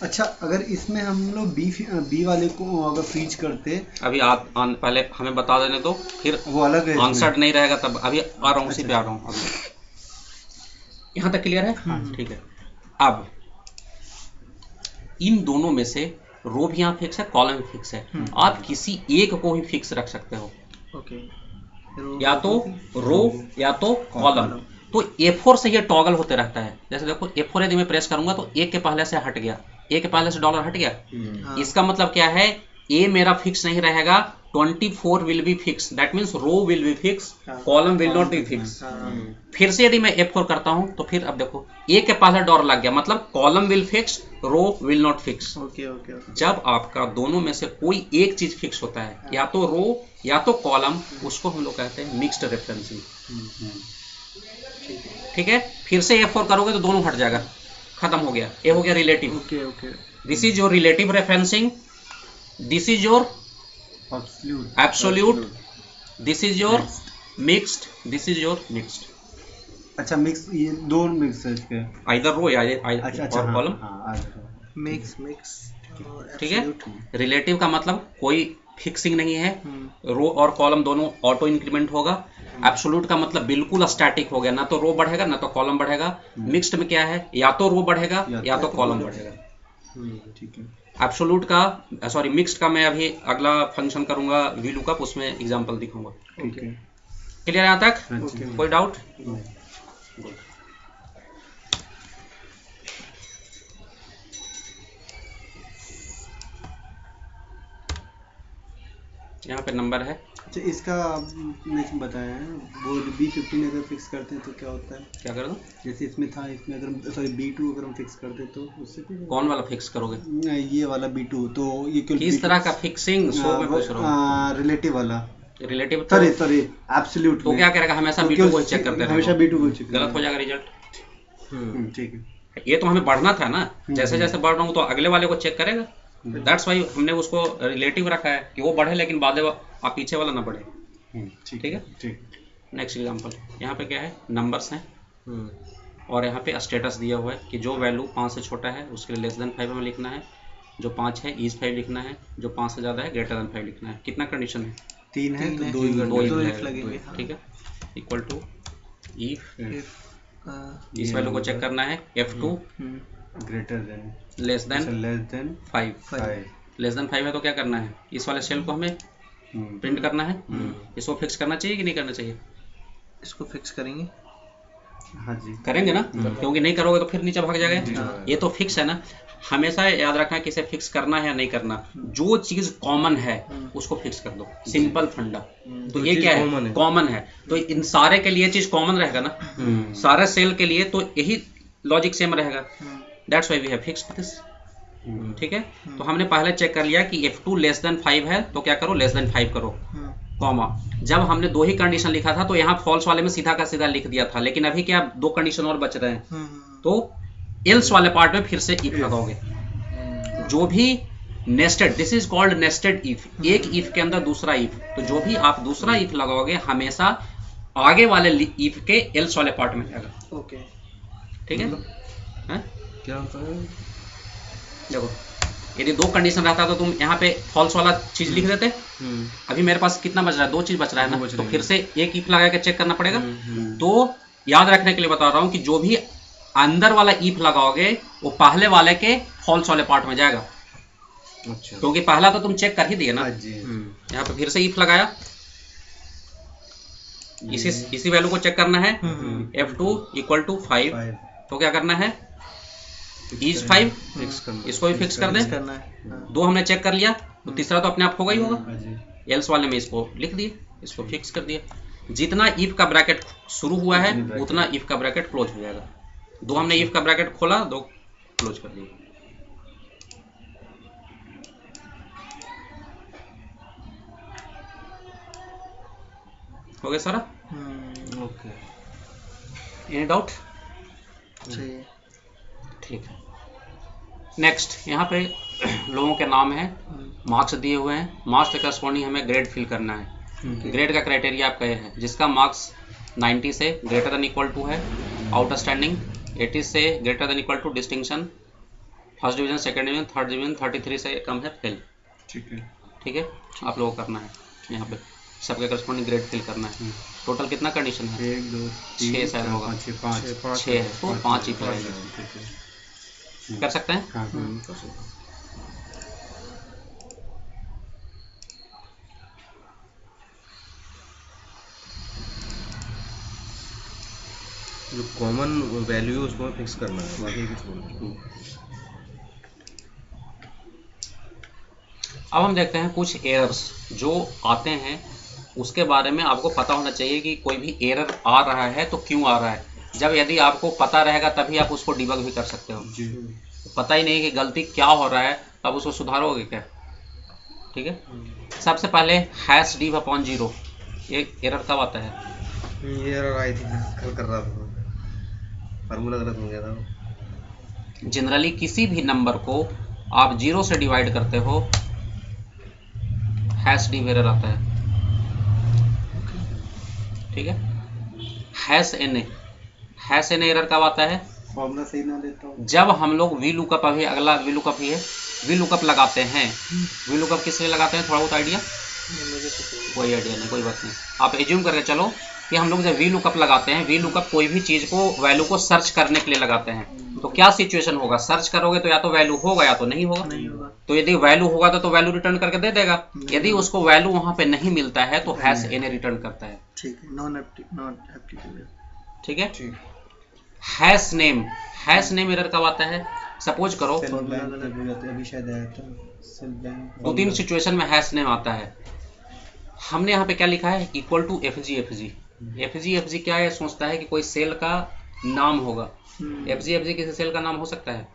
अच्छा, अगर इसमें हम लोग बी वाले को अगर फ्रीज करते, अभी पहले हमें बता देने दो, फिर वो अलग है, आंसर नहीं रहेगा तब। अभी आ रहा हूँ, उसी पे आ रहा हूँ। यहाँ तक क्लियर है? ठीक है। अब इन दोनों में से रो भी यहाँ फिक्स है, कॉलम भी फिक्स है। आप किसी एक को भी फिक्स रख सकते हो, या तो रो या तो कॉलम। तो A4 से ये टॉगल होते रहता है। जैसे देखो F4 यदि मैं प्रेस करूंगा तो एक के पहले से हट गया, ए के पहले से डॉलर हट गया। इसका मतलब क्या है, ए मेरा फिक्स नहीं रहेगा, 24 will be fix, that means row will be fix, column will not be fix. फिर से यदि मैं F4 करता हूं तो फिर अब देखो ए के पहले डॉलर लग गया, मतलब column will fix, row will not fix. जब आपका दोनों में से कोई एक चीज फिक्स होता है, या तो रो या तो कॉलम, उसको हम लोग कहते हैं मिक्स्ड रेफरेंसिंग। ठीक है, फिर से F4 करोगे तो दोनों हट जाएगा, खत्म हो गया। ये हो गया relative. This is your relative referencing, this is your absolute, this is your mixed, this is your mixed. अच्छा, मिक्स, ये दो मिक्स है इसके, आइदर रो या अच्छा, और कॉलम। मिक्स। ठीक है, रिलेटिव का मतलब कोई फिक्सिंग नहीं है, रो और कॉलम दोनों ऑटो इंक्रीमेंट होगा। एब्सोल्यूट का मतलब बिल्कुल स्टैटिक हो गया, ना तो रो बढ़ेगा ना तो कॉलम बढ़ेगा। मिक्स्ड में क्या है, या तो रो बढ़ेगा या तो कॉलम बढ़ेगा। ठीक है। एब्सोल्यूट का, सॉरी मिक्स्ड का मैं अभी अगला फंक्शन करूंगा VLOOKUP, उसमें एग्जांपल दिखाऊंगा। ठीक है, क्लियर है यहाँ तक? कोई डाउट? यहाँ पे नंबर है अच्छा, इसका आपने बताया है वो B15 अगर फिक्स करते हैं तो क्या होता है? क्या कर दो? जैसे इसमें था, इसमें अगर सॉरी B2 अगर हम फिक्स कर दे तो उससे फिर कौन वाला फिक्स करोगे? नहीं, ये वाला B2 तो ये क्यों किस तरह का फिक्सिंग? सो में पूछ रहा हूँ। रिलेटिव वाला, रिलेटिव सॉरी एब्सोल्यूट तो क्या करेगा? हमेशा B2 को चेक करते हमेशा रहेगा, B2 को चेक गलत हो जाएगा रिजल्ट। ठीक है। ये तो हमें बढ़ना था ना, जैसे जैसे बढ़ रहा हूँ तो अगले वाले को चेक करेगा। दैट्स वाई हमने उसको रिलेटिव रखा है कि वो बढ़े लेकिन बाद आप पीछे वाला ना बढ़े। ठीक है, ठीक। नेक्स्ट एग्जांपल, यहाँ पे क्या है? नंबर्स हैं और यहाँ पे स्टेटस दिया हुआ है कि जो वैल्यू 5 से छोटा है उसके लिए लेस देन 5 हमें लिखना है, जो 5 है इज 5 लिखना है, जो 5 से ज़्यादा है ग्रेटर देन 5 लिखना है। कितना कंडीशन है? 3 है तो 2 दो if लगेंगे, हाँ। ठीक है, इक्वल टू इफ if इस वैल्यू को चेक करना है F2 greater than less than 5। 5। Less than 5 है तो क्या करना है? इस वाले सेल को हमें प्रिंट करना है। इसको फिक्स करना चाहिए कि नहीं करना चाहिए? इसको फिक्स करेंगे। हाँ जी, करेंगे ना, क्योंकि नहीं करोगे तो फिर नीचे भाग जाएगा। ये तो फिक्स है ना, हमेशा याद रखना कि इसे फिक्स करना है या नहीं करना। जो चीज कॉमन है उसको फिक्स कर दो, सिंपल फंडा। तो ये क्या है? कॉमन है, तो इन सारे के लिए चीज कॉमन रहेगा ना, सारे सेल के लिए, तो यही लॉजिक सेम रहेगा। That's why we have fixed this. ठीक है, तो हमने पहले चेक कर लिया कि F2 लेस देन 5 है तो क्या करो? लेस देन 5 करो, कॉमा। जब हमने 2 ही कंडीशन लिखा था तो यहाँ फॉल्स वाले में सीधा का सीधा लिख दिया था, लेकिन अभी क्या 2 कंडीशन और बच रहे हैं, तो एल्स वाले पार्ट में फिर से इफ लगाओगे। जो भी nested, this is called nested if, एक इफ के अंदर दूसरा इफ, तो जो भी आप दूसरा इफ लगाओगे हमेशा आगे वाले इफ के एल्स वाले पार्ट में जाएगा। ओके, ठीक है, हैं? क्या होता है? देखो, यदि 2 कंडीशन रहता तो तुम यहाँ पे फॉल्स वाला चीज लिख देते। अभी मेरे पास कितना बच रहा है? 2 चीज बच रहा है ना, तो फिर से एक इफ लगा के चेक करना पड़ेगा। तो याद रखने के लिए बता रहा हूँ कि जो भी अंदर वाला इफ लगाओगे वो पहले वाले के फॉल्स वाले पार्ट में जाएगा। अच्छा, क्योंकि पहला तो तुम चेक कर ही दिए ना। हाँ जी। यहाँ पे फिर से इफ लगाया, इसी वैल्यू को चेक करना है। F2 इक्वल टू 5, तो क्या करना है? इज 5, फिक्स करना, इसको भी फिक्स कर दें। करना है। 2 हमने चेक कर लिया, तो तीसरा तो अपने आप होगा ही होगा। हाँ जी। एल्स वाले में इसको लिख दिए, इसको फिक्स कर दिया। जितना इफ का ब्रैकेट शुरू हुआ है उतना इफ का ब्रैकेट क्लोज हो जाएगा। 2 हमने इफ का ब्रैकेट खोला, 2 क्लोज कर दिया। हो गया सारा? ओके। Any doubt? सही है। ठीक है, नेक्स्ट यहाँ पे लोगों के नाम है, मार्क्स दिए हुए हैं। मार्क्स के करस्पॉन्डिंग हमें ग्रेड फिल करना है। ग्रेड का क्राइटेरिया आपका ये है, जिसका मार्क्स 90 से ग्रेटर देन इक्वल टू है आउटस्टैंडिंग, 80 से greater than equal to distinction, first division, second division, third division, 33 से कम है फेल। ठीक है। ठीक है, आप लोगों को करना है यहाँ पे सबके करस्पॉन्डिंग ग्रेड फिल करना है। टोटल कितना कंडीशन है? 1 2 6 शायद होगा, 5 6 है, तो 5 ही फिल कर सकते हैं। हाँ। जो कॉमन वैल्यू है उसको फिक्स करना है, बाकी कुछ नहीं। अब हम देखते हैं कुछ एरर्स जो आते हैं, उसके बारे में आपको पता होना चाहिए कि कोई भी एरर आ रहा है तो क्यों आ रहा है। जब यदि आपको पता रहेगा तभी आप उसको डिबग भी कर सकते हो। पता ही नहीं कि गलती क्या हो रहा है, तब उसको सुधारोगे क्या? ठीक है, सबसे पहले #div/0 ये एरर कब आता है? ये एरर आई थी, कल कर रहा था, फार्मूला गलत हो गया था। जनरली किसी भी नंबर को आप 0 से डिवाइड करते हो, #div एरर आता है। ठीक है, #na एरर कब आता है? फॉर्मूला सही ना देता हूँ जब हम लोग VLOOKUP, अभी अगला VLOOKUP ही है, VLOOKUP लगाते हैं। VLOOKUP किस लिए लगाते हैं? थोड़ा बहुत आइडिया? कोई आइडिया नहीं, कोई बात नहीं, आप एज्यूम करके चलो कि हम लोग जब VLOOKUP लगाते हैं, VLOOKUP कोई भी चीज को वैल्यू को सर्च करने के लिए लगाते हैं। तो क्या सिचुएशन होगा? सर्च करोगे तो या तो वैल्यू होगा या तो नहीं होगा। तो यदि वैल्यू होगा तो वैल्यू रिटर्न करके दे देगा। यदि उसको वैल्यू वहां पे नहीं मिलता है तो #na रिटर्न करता है। ठीक है, नॉन एप्लीकेबल। ठीक है, #name एरर कब आता है? सपोज करो अभी शायद आया था 2-3 सिचुएशन में #name आता है। हमने यहाँ पे क्या लिखा है, equal to F G F G क्या है, सोचता है कि कोई सेल का नाम होगा। एफ जी किसी सेल का नाम हो सकता है,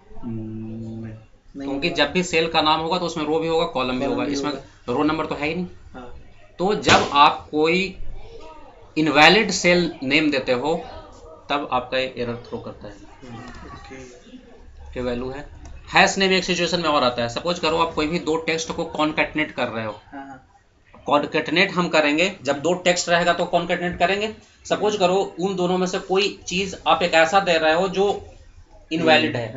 क्योंकि जब भी सेल का नाम होगा तो उसमें रो भी होगा, कॉलम भी होगा, इसमें रो नंबर तो है ही नहीं। तो जब आप कोई इनवैलिड सेल नेम देते हो तब आपका एरर थ्रो करता है कि वैल्यू है। हैश नेम एक सिचुएशन में और आता है, सपोज करो आप कोई भी दो टेक्स्ट को कॉन्कैटिनेट कर रहे हो। कॉन्कैटिनेट हम करेंगे जब दो टेक्स्ट रहेगा तो कॉन्कैटिनेट करेंगे। सपोज करो उन दोनों में से कोई चीज आप एक ऐसा दे रहे हो जो इनवैलिड है,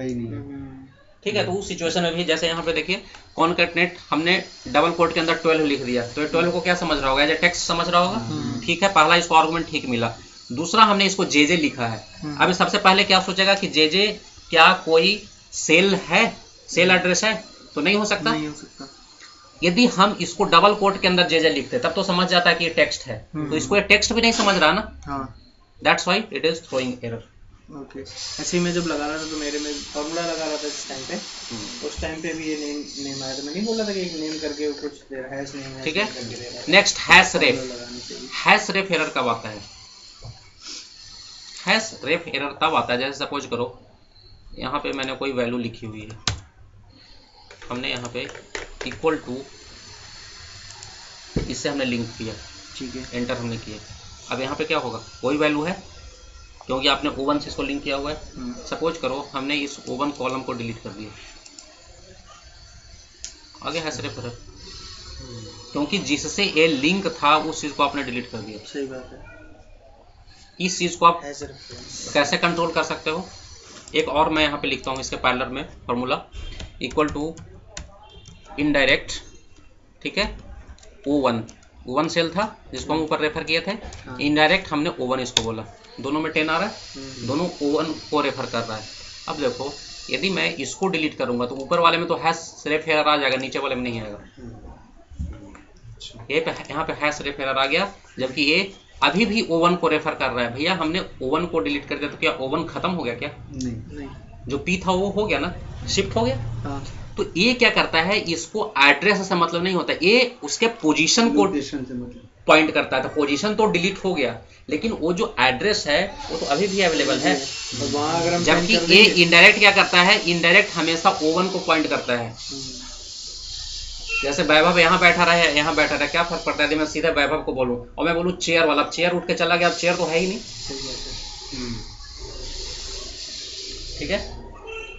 ठीक है, तो उस सिचुएशन में भी जैसे यहाँ पे देखिए कॉन्कैटिनेट हमने डबल कोट के अंदर 12 लिख दिया, तो 12 को क्या समझ रहा होगा, एज टेक्स्ट समझ रहा होगा, ठीक है, पहला इसको आर्गुमेंट ठीक मिला। दूसरा हमने इसको जेजे लिखा है। अभी सबसे पहले क्या सोचेगा कि जेजे क्या कोई सेल है, सेल एड्रेस है, तो नहीं हो सकता। यदि हम इसको डबल कोट के अंदर जेजे लिखते तब तो समझ जाता है कि ये टेक्स्ट है, तो इसको ये टेक्स्ट भी नहीं समझ रहा ना, that's why it is throwing error. Okay, ऐसे ही मैं जब लगा रहा था तो मेरे में फॉर्मूला लगा रहा था इस टाइम पे, उस टाइम पे भी ये नेम आया था। मैं नहीं बोला था कि एक नेम करके कुछ दे रहा है, हैश नेम है, ठीक है। नेक्स्ट हैश रेफ एरर कब आता है? हैश रेफ एरर तब आता है जैसे सपोज करो यहाँ पे मैंने कोई वैल्यू लिखी हुई है, हमने यहाँ पे इक्वल टू इससे हमने लिंक किया, ठीक है, एंटर हमने किया। अब यहाँ पे क्या होगा, कोई वैल्यू है क्योंकि आपने O1 से इसको लिंक किया हुआ है। सपोज करो हमने इस O1 कॉलम को डिलीट कर दिया, आगे हैश रेफ एरर, क्योंकि जिससे ये लिंक था उस चीज को आपने डिलीट कर दिया। सही बात है। इस चीज को आप कैसे कंट्रोल कर सकते हो? एक और मैं यहाँ पे लिखता हूँ इसके पैरेलल में फॉर्मूला, इक्वल टू इनडायरेक्ट, ठीक है, O1 सेल था जिसको हम ऊपर रेफर किए थे, इनडायरेक्ट हमने O1 इसको बोला, दोनों में 10 आ रहा है, दोनों O1 को रेफर कर रहा है। अब देखो यदि मैं इसको डिलीट करूंगा तो ऊपर वाले में तो हैश रेफ एरर आ जाएगा, नीचे वाले में नहीं आएगा। ये यहाँ पे हैश रेफ एरर आ गया, जबकि ये अभी भी O1 को रेफर कर रहा है। भैया हमने O1 को डिलीट कर दिया तो क्या O1 खत्म हो गया क्या? नहीं, जो P था वो हो गया ना, शिफ्ट हो गया। तो ये क्या करता है, इसको एड्रेस से मतलब नहीं होता, ये उसके पोजीशन को पॉइंट करता है। तो पोजीशन तो डिलीट हो गया लेकिन वो जो एड्रेस है वो तो अभी भी अवेलेबल है। जबकि ये इनडायरेक्ट क्या करता है, इनडायरेक्ट हमेशा O1 को पॉइंट करता है। जैसे वैभव यहाँ बैठा रहा है, यहाँ बैठा रहा है, क्या फर्क पड़ता है यदि मैं सीधा वैभव को बोलूं और मैं बोलूं चेयर वाला, चेयर उठ के चला गया, अब चेयर तो है ही नहीं, ठीक है।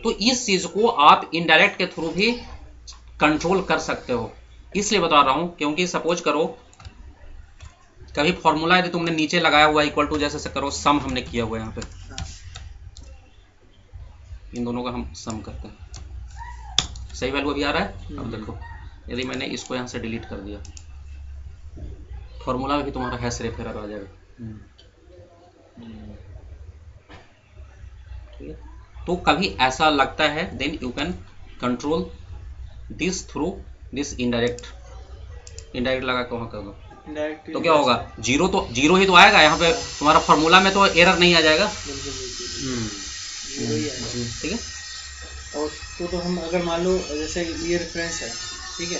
तो इस चीज को आप इनडायरेक्ट के थ्रू भी कंट्रोल कर सकते हो, इसलिए बता रहा हूं क्योंकि सपोज करो कभी फॉर्मूला यदि तुमने नीचे लगाया हुआ इक्वल टू, जैसे से करो सम हमने किया हुआ है यहाँ पे, इन दोनों का हम सम करते हैं, सही वैल्यू अभी आ रहा है। अब देखो यदि मैंने इसको यहाँ से डिलीट कर दिया, फॉर्मूला में भी तुम्हारा हैश रेफ एरर आ जाएगा, ठीक है। तो कभी ऐसा लगता है then you can control this through this indirect लगा के वहाँ कर दो, तो क्या होगा, जीरो ही तो आएगा यहाँ पे, तुम्हारा फॉर्मूला में तो एरर नहीं आ जाएगा, ठीक है। और तो हम अगर मान लो जैसे ये रेफरेंस है, ठीक है,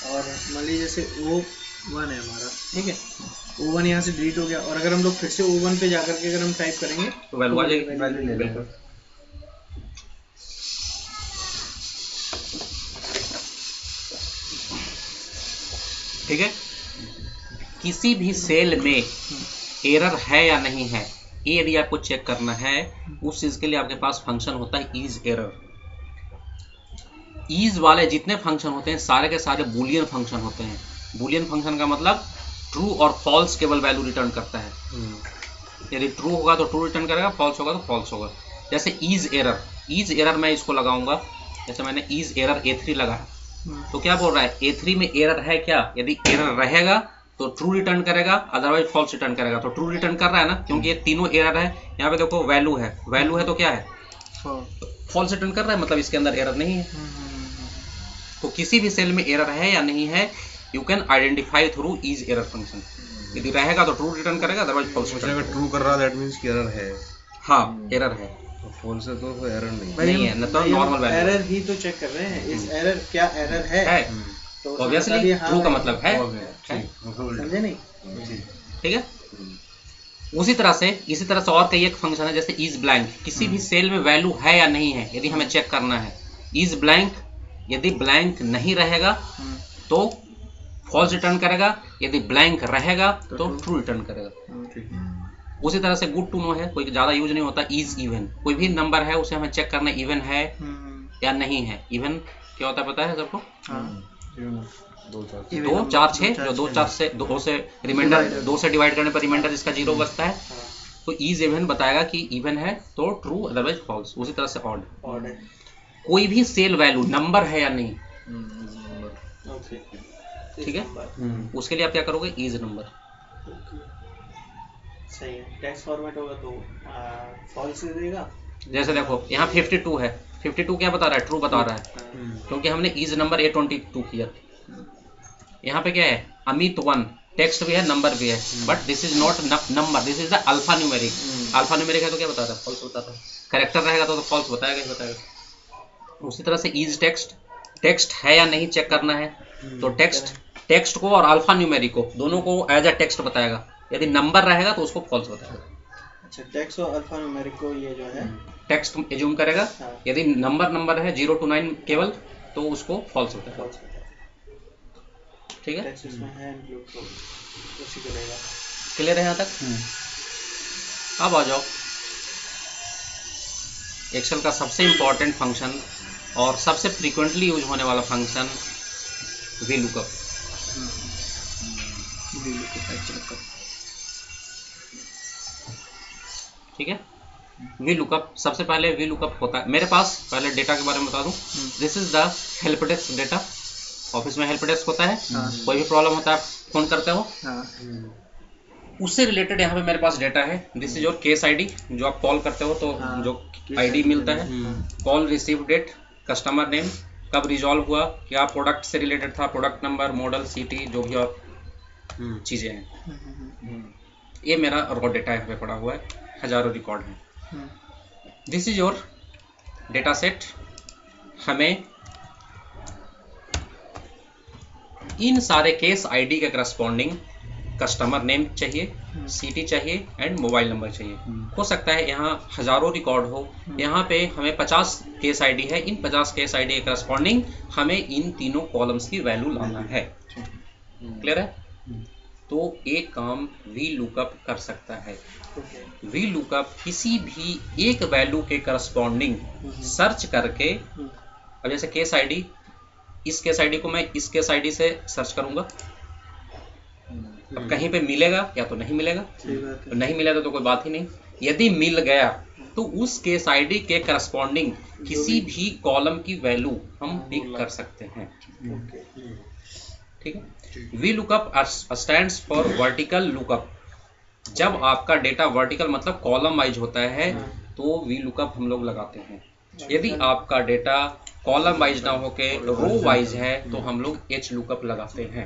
और मान लीजिए जैसे O1 है हमारा, ठीक है, O1 यहाँ से डिलीट हो गया, और अगर हम लोग फिर से O1 पे जाकर के अगर हम टाइप करेंगे तो वैल्यू आ जाएगी, बिल्कुल। ठीक है, किसी भी सेल में एरर है या नहीं है, ये यदि आपको चेक करना है, उस चीज के लिए आपके पास फंक्शन होता है इज एरर। इज वाले जितने फंक्शन होते हैं सारे के सारे बूलियन फंक्शन होते हैं। बूलियन फंक्शन का मतलब ट्रू और फॉल्स केवल वैल्यू रिटर्न करता है। यदि ट्रू होगा तो ट्रू रिटर्न करेगा, फॉल्स होगा तो फॉल्स होगा। जैसे इज एरर मैं इसको लगाऊंगा, जैसे मैंने इज एरर A3 लगाया, तो क्या बोल रहा है, A3 में एरर है क्या? यदि एरर रहेगा तो ट्रू रिटर्न करेगा, अदरवाइज फॉल्स रिटर्न करेगा। तो ट्रू रिटर्न कर रहा है ना, क्योंकि ये तीनों एरर है। यहाँ पे देखो वैल्यू है तो क्या है, फॉल्स रिटर्न कर रहा है, मतलब इसके अंदर एरर नहीं है। तो किसी भी सेल में एरर है या नहीं है, you can identify through is error function. यदि रहेगा तो ट्रू रिटर्न करेगा, अदरवाइज फॉल्स रिटर्न। अगर ट्रू कर रहा है दैट मींस कि एरर है। हाँ, एरर है। फॉल्स है तो कोई एरर नहीं है, ना तो नॉर्मल वैल्यू। एरर ही तो चेक कर रहे हैं, इस एरर क्या एरर है, तो ऑब्वियसली ट्रू का मतलब है। समझे नहीं? ठीक है। इसी तरह से और कई एक फंक्शन है, जैसे इज ब्लैंक। किसी भी सेल में वैल्यू है या नहीं है, यदि हमें चेक करना है, इज ब्लैंक, यदि ब्लैंक नहीं रहेगा तो फॉल्स रिटर्न करेगा, यदि ब्लैंक रहेगा तो ट्रू रिटर्न करेगा। उसी तरह से गुड टू नो है, कोई ज्यादा यूज नहीं होता। इज इवन, कोई भी नंबर है उसे हमें चेक करना इवन है या नहीं है। इवन क्या होता है पता है सबको? 2 4 6, जो 2 से रिमाइंडर 2 से डिवाइड करने पर रिमाइंडर इसका 0 बचता है। तो इज इवन बताएगा कि इवन है तो ट्रू, अदरवाइज फॉल्स। उसी तरह से ऑड, कोई भी सेल वैल्यू नंबर है या नहीं, ठीक है, उसके लिए आप क्या करोगे? Is number. सही है। टेक्स्ट फॉर्मेट होगा तो फॉल्स देगा। जैसे देखो यहाँ 52 है, 52 क्या बता रहा है? ट्रू बता रहा है, क्योंकि हमने इज नंबर A22 किया। यहाँ पे क्या है? अमित 1, टेक्स्ट भी है, नंबर भी है, but this is not number, this is the alpha numeric. Alpha numeric है तो क्या बताता है? फॉल्स बताता है। कैरेक्टर रहेगा तो फॉल्स बताएगा ही बताएगा। उसी तरह से इज टेक्स्ट है या नहीं चेक करना है, तो टेक्स्ट को और अल्फा न्यूमेरिक को दोनों को एज अ टेक्स्ट बताएगा। यदि नंबर रहेगा तो उसको फॉल्स बताएगा। अच्छा, टेक्स्ट और अल्फा न्यूमेरिक को ये जो है टेक्स्ट एज्यूम करेगा, यदि नंबर है 0 to 9 केवल, तो उसको फॉल्स बताएगा। ठीक है, टेक्स्ट इसमें है इंक्लूड तो उसी को लेगा। क्लियर है यहाँ तक? अब आ जाओ एक्सेल का सबसे इंपॉर्टेंट फंक्शन और सबसे फ्रीक्वेंटली यूज होने वाला फंक्शन, वी लुकअप। ठीक है, वी लुकअप। सबसे पहले वी लुकअप होता है मेरे पास, पहले डेटा के बारे में बता दूं। This is the help desk data. Office में हेल्प डेस्क होता है, कोई भी प्रॉब्लम होता है आप फोन करते हो, उससे रिलेटेड यहाँ पे मेरे पास डेटा है। This is your case ID, जो आप कॉल करते हो तो जो आईडी मिलता है, call receive date, customer name, कब रिजॉल्व हुआ, क्या प्रोडक्ट से रिलेटेड था, प्रोडक्ट नंबर, मॉडल, सिटी, जो भी और चीजें हैं। ये मेरा रॉ डेटा यहाँ पे पड़ा हुआ है, हजारों रिकॉर्ड हैं। This is your data set. हमें इन सारे केस आईडी के करस्पॉन्डिंग कस्टमर नेम चाहिए, सिटी चाहिए एंड मोबाइल नंबर चाहिए। हो सकता है यहाँ हजारों रिकॉर्ड हो, यहाँ पे हमें 50 केस आईडी है, इन 50 केस आईडी के करस्पॉन्डिंग हमें इन तीनों कॉलम्स की वैल्यू लाना है। क्लियर है? तो एक काम वी लुकअप कर सकता है। वी लुकअप किसी भी एक वैल्यू के करस्पॉन्डिंग सर्च करके, अब जैसे केस आईडी, इस केस आईडी को मैं इस केस आईडी से सर्च करूंगा, अब कहीं पे मिलेगा या तो नहीं मिलेगा, तो नहीं मिलेगा तो कोई बात ही नहीं। यदि मिल गया तो उस केस आईडी के करस्पॉन्डिंग किसी भी कॉलम की वैल्यू हम पिक कर सकते हैं। ठीक है, V lookup stands for vertical lookup. जब आपका डेटा वर्टिकल मतलब कॉलम वाइज होता है तो वी लुकअप हम लोग लगाते हैं। यदि आपका डेटा कॉलम वाइज ना होके रो वाइज है तो हम लोग एच लुकअप लगाते हैं।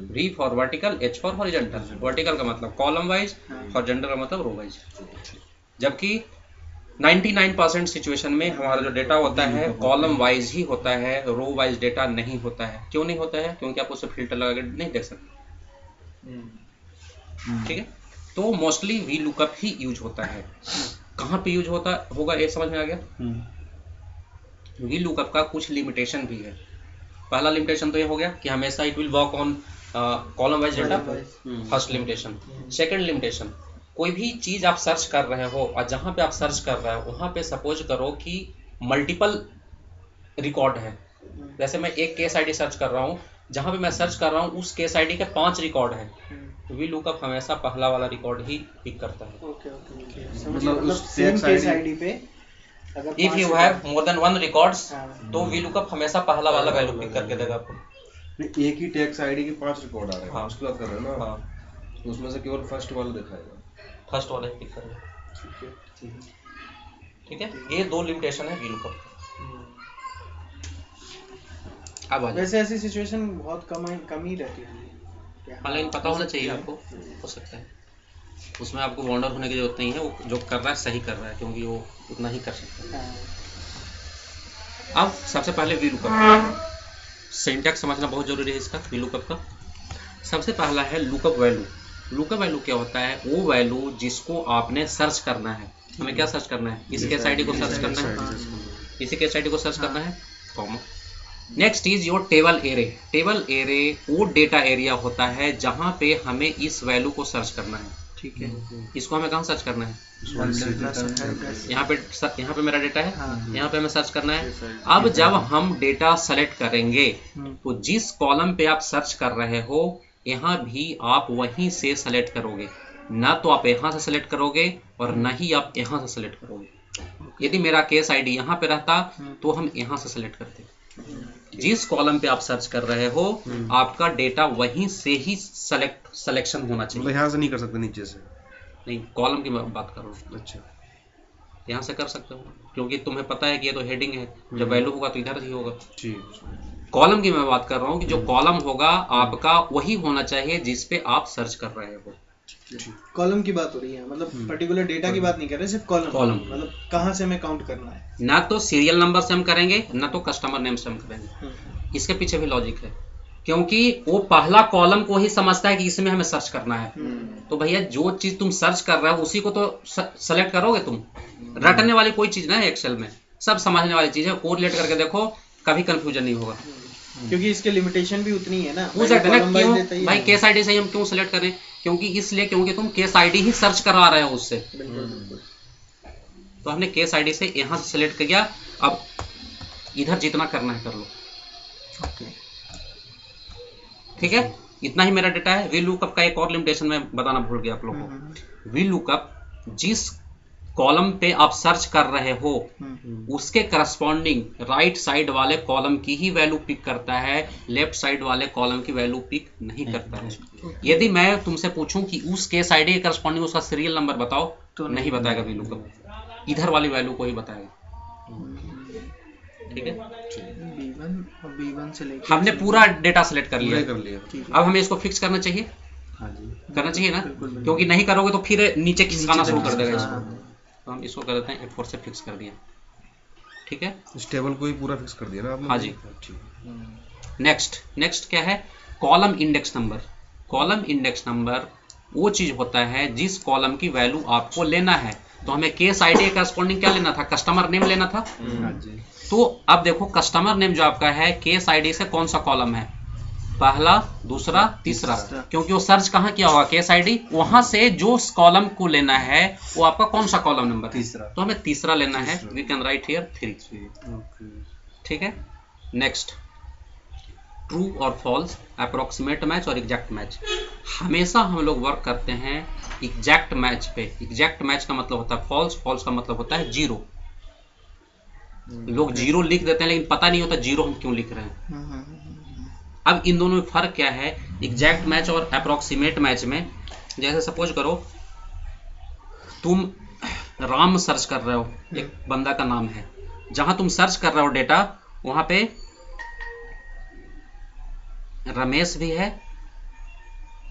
V for vertical, H for horizontal. Vertical का मतलब कॉलम वाइज, हॉरिजॉन्टल का मतलब रो वाइज। जबकि 99% सिचुएशन में हमारा जो डेटा होता है कॉलम वाइज ही होता है, रो वाइज डेटा नहीं होता है। क्यों नहीं होता है? क्योंकि आप उसे फिल्टर लगा के नहीं देख सकते। ठीक है, तो मोस्टली वी लुकअप ही यूज होता है। कहाँ पे यूज होता होगा ये समझ में आ गया? वी लुकअप का कुछ लिमिटेशन भी है। पहला लिमिटेशन तो ये हो गया कि हमेशा it will work on column wise data, first limitation. Second limitation, कोई भी चीज आप सर्च कर रहे हो और जहां पे आप सर्च कर रहे हो वहां पे सपोज करो कि मल्टीपल रिकॉर्ड है। जैसे मैं एक केस आईडी सर्च कर रहा हूँ, जहां पे मैं सर्च कर रहा हूँ उस केस आईडी के 5 रिकॉर्ड है, तो वी लुकअप हमेशा पहला वाला रिकॉर्ड ही पिक करता है। मतलब उस सेम केस आईडी पे अगर if you have more than 1 records तो वी लुकअप हमेशा पहला वाला वैल्यू पिक करके देगा आपको। एक ही टैक्स आईडी के 5 रिकॉर्ड आ रहे हैं, हाँ। उसकी बात कर रहे हैं ना? हाँ, तो उसमें से केवल फर्स्ट वाला दिखाएगा। फर्स्ट वाला ही पिक करेगा। ठीक है, ये 2 लिमिटेशन है वी लुकअप। अब आ जाओ, वैसे ऐसी सिचुएशन बहुत कम ही रहती है। ऑनलाइन पता होना चाहिए आपको, हो सकता है उसमें आपको वॉन्डर होने की जरूरत नहीं है। वो जो कर रहा है सही कर रहा है, क्योंकि वो उतना ही कर सकता है। अब सबसे पहले वी लुकअप सिंटैक्स समझना बहुत जरूरी है इसका, वी लुकअप का। सबसे पहला है लुकअप वैल्यू। लुकअप वैल्यू क्या होता है? वो वैल्यू जिसको आपने सर्च करना है। हमें क्या सर्च करना है? इस केस आईडी को सर्च करना है, इसी केस आईडी को सर्च करना है, comma. Next is your table array. Table array वो डेटा एरिया होता है जहां पे हमें इस वैल्यू को सर्च करना है, ठीक है। इसको हमें कहाँ सर्च करना है? यहाँ पे मेरा डेटा है, यहाँ पे हमें सर्च करना है। अब जब हम डेटा सेलेक्ट करेंगे तो जिस कॉलम पे आप सर्च कर रहे हो यहाँ भी आप वहीं से सेलेक्ट करोगे, ना तो आप यहाँ से सेलेक्ट करोगे और ना ही आप यहाँ से सेलेक्ट करोगे। यदि मेरा केस आईडी यहाँ पे रहता तो हम यहाँ से सेलेक्ट करते। जिस कॉलम पे आप सर्च कर रहे हो आपका डेटा वहीं से ही सिलेक्शन होना चाहिए। यहाँ से नहीं कर सकते, नीचे से नहीं, कॉलम की मैं बात कर रहा हूँ। अच्छा, यहाँ से कर सकते हो क्योंकि तुम्हें पता है कि ये तो हेडिंग है, जब वैल्यू होगा तो इधर ही होगा। ठीक। कॉलम की मैं बात कर रहा हूँ कि जो कॉलम होगा आपका वही होना चाहिए जिस पे आप सर्च कर रहे हो। कॉलम की बात हो रही है, मतलब पर्टिकुलर डेटा की बात नहीं कर रहे, सिर्फ कॉलम। मतलब कहाँ से हमें काउंट करना है? ना तो सीरियल नंबर से हम करेंगे ना तो कस्टमर नेम से हम करेंगे। इसके पीछे भी लॉजिक है, क्योंकि वो पहला कॉलम को ही समझता है कि इसमें हमें सर्च करना है। तो भैया जो चीज तुम सर्च कर रहे हो उसी को तो सेलेक्ट करोगे तुम। रटने वाली कोई चीज ना है एक्सेल में, सब समझने वाली चीज है। कोरिलेट करके देखो, कभी कंफ्यूजन नहीं होगा। क्योंकि इसके लिमिटेशन भी उतनी है ना। पूछ सकते हैं ना क्यों भाई केस आईडी से हम क्यों सेलेक्ट करें? क्योंकि इसलिए क्योंकि तुम केस आईडी ही सर्च करा रहे हो उससे। तो हमने केस आईडी से यहाँ से सेलेक्ट किया। अब इधर जितना करना है कर लो, ठीक है। इतना ही मेरा डेटा है। वी लुकअप का एक और लिमिटेशन मैं बताना भूल गया आप लोगों को। वी लुकअप जिस कॉलम पे आप सर्च कर रहे हो उसके करस्पॉन्डिंग राइट साइड वाले कॉलम की ही वैल्यू पिक करता है, लेफ्ट साइड वाले कॉलम की वैल्यू पिक नहीं करता है। यदि मैं तुमसे पूछूं कि उस केस आईडी के करस्पॉन्डिंग उसका सीरियल नंबर बताओ तो नहीं बताएगा वी लुकअप, इधर वाली वैल्यू को ही बताएगा। ठीक है, B1 और B1 से लेकर हमने पूरा डेटा सेलेक्ट कर लिया। कर अब हमें इसको फिक्स करना चाहिए, करना चाहिए ना, क्योंकि नहीं करोगे तो फिर नीचे खिसकाना शुरू कर देगा इसको। तो हम इसको कर देते हैं F4 से फिक्स कर दिया। ठीक है, इस टेबल को ही पूरा फिक्स कर दिया ना आपने? हाँ जी। नेक्स्ट क्या है? Column index number. Column index number वो चीज होता है जिस कॉलम की वैल्यू आपको लेना है। तो हमें केस आईडी के करस्पॉन्डिंग क्या लेना था? कस्टमर नेम लेना था। तो अब देखो कस्टमर नेम जो आपका है केस आईडी से कौन सा कॉलम है? पहला, दूसरा, तीसरा। क्योंकि वो सर्च कहाँ किया होगा? Case ID. वहां से जो कॉलम को लेना है वो आपका कौन सा कॉलम नंबर? तीसरा। तो हमें तीसरा लेना है। We can write here 3। ठीक है। नेक्स्ट, ट्रू और फॉल्स, अप्रोक्सीमेट मैच और एग्जैक्ट मैच। हमेशा हम लोग वर्क करते हैं एग्जैक्ट मैच पे। एग्जैक्ट मैच का मतलब होता है फॉल्स, फॉल्स का मतलब होता है जीरो। लोग जीरो लिख देते हैं लेकिन पता नहीं होता जीरो हम क्यों लिख रहे हैं। अब इन दोनों में फर्क क्या है एग्जैक्ट मैच और अप्रोक्सीमेट मैच में? जैसे सपोज करो तुम राम सर्च कर रहे हो, एक बंदा का नाम है, जहां तुम सर्च कर रहे हो डेटा वहां पे रमेश भी है,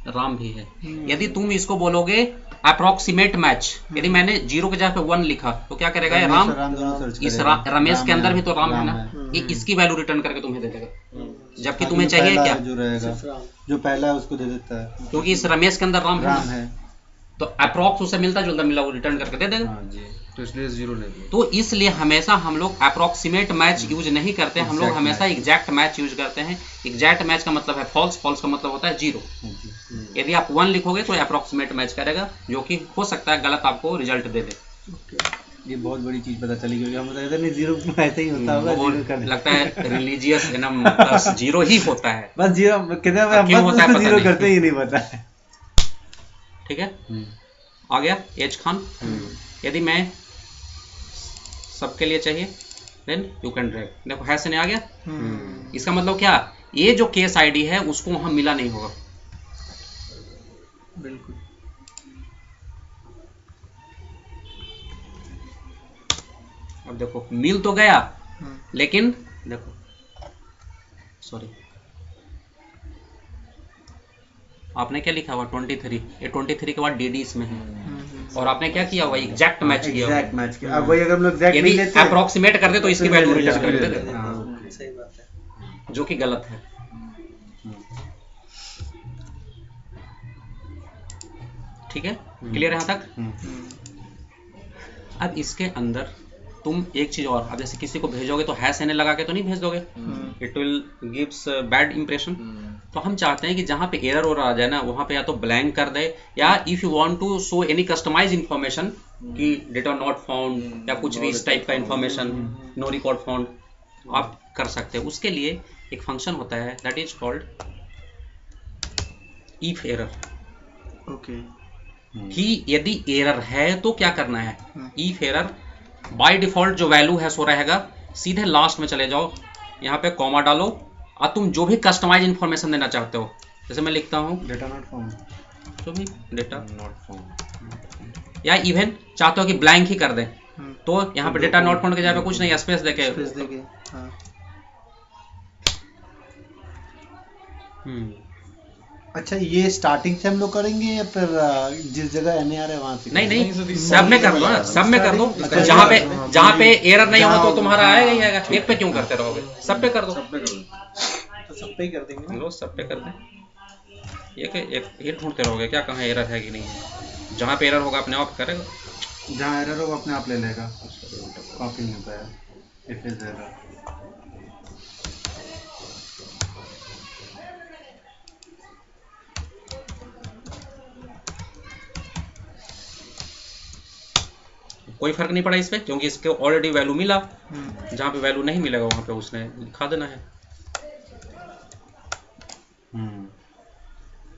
राम भी है। यदि तुम इसको बोलोगे अप्रोक्सीमेट मैच, यदि मैंने 0 के जगह पे 1 लिखा तो क्या करेगा? राम इस रमेश के अंदर भी तो राम है ना, इसकी वैल्यू रिटर्न करके तुम्हें दे देगा। जबकि तुम्हें चाहिए क्या? जो रहेगा जो पहला है उसको दे देता है, क्योंकि इस रमेश के अंदर राम है तो अप्रोक्स उसे मिलता जुलता मिला वो रिटर्न करके दे देगा। तो इसलिए 0 ले लो। तो इसलिए हमेशा हम लोग अप्रोक्सीमेट मैच यूज नहीं करते, हम लोग हमेशा एग्जैक्ट मैच यूज करते हैं। एग्जैक्ट मैच का मतलब है फॉल्स, फॉल्स का मतलब होता है 0। यदि आप 1 लिखोगे तो अप्रोक्सीमेट मैच करेगा, जो कि हो सकता है गलत आपको रिजल्ट दे दे। ये बहुत बड़ी चीज पता चली, क्योंकि हम बताते नहीं 0 ऐसे ही होता होगा। 0 कर लगता है रिलीजियस एनम प्लस 0 ही होता है, बस 0 कितना होता है 0 करते ही नहीं पता है। ठीक है, आ गया एज खान। यदि मैं सबके लिए चाहिए देन यू कैन ड्रैग। देखो है से नहीं आ गया। इसका मतलब क्या? ये जो केस आईडी है उसको वहां मिला नहीं होगा। बिल्कुल। अब देखो मिल तो गया लेकिन देखो सॉरी आपने क्या लिखा हुआ 23, ये 23 के बाद डीडी इसमें है और आपने क्या किया हुआ एग्जैक्ट मैच किया हुआ। एग्जैक्ट मैच किया। अब वही अगर हम लोग एग्जैक्ट यदि लेते अप्रोक्सीमेट करते तो इसकी वैल्यू रिटर्न कर देते, सही बात है। जो कि गलत है। ठीक है, क्लियर है यहाँ तक? अब इसके अंदर तुम एक चीज और, अब जैसे किसी को भेजोगे तो हैश एन लगा के तो नहीं भेज दोगे, it will gives bad impression. तो हम चाहते हैं कि जहाँ पे एरर और आ जाए ना वहाँ पे या तो ब्लैंक कर दे, या if you want to show any customise information कि डेटा नॉट फाउंड या कुछ भी इस टाइप का इंफॉर्मेशन, नो रिकॉर्ड फाउंड, आप कर सकते हैं। उसके लिए एक फंक्शन होता है that is called if error. Okay. कि यदि एरर है तो क्या करना है, इफ एरर बाय डिफॉल्ट जो वैल्यू है सो रहेगा, सीधे लास्ट में चले जाओ, यहाँ पे कॉमा डालो और तुम जो भी कस्टमाइज इंफॉर्मेशन देना चाहते हो, जैसे मैं लिखता हूँ डेटा नॉट फाउंड, जो भी डेटा नॉट फाउंड, या इवन चाहते हो कि ब्लैंक ही कर दें, तो यहाँ पे डेटा नॉट फाउंड के जगह पे कुछ नहीं, स्पेस देके स्पेस देके, हाँ। अच्छा ये स्टार्टिंग से हम लोग करेंगे या फिर जिस जगह NAR है वहाँ से? नहीं नहीं, सब में कर दो ना, सब में कर दो। अच्छा, जहाँ पे एरर नहीं होगा तो तुम्हारा आएगा ही आएगा, एक पे क्यों करते रहोगे, सब पे कर दो। तो सब पे ही कर देंगे ना? रोज सब पे कर दें, एक ढूंढते रहोगे क्या कहाँ एरर है कि नहीं है। जहाँ पे एरर होगा अपने आप करेगा, जहाँ एरर होगा अपने आप ले लेगा, कॉपी नहीं होता है, इफ इज एरर। कोई फर्क नहीं पड़ा इस पे, क्योंकि इसके ऑलरेडी वैल्यू मिला। जहाँ पे वैल्यू नहीं मिलेगा वहाँ पे उसने लिखा देना है,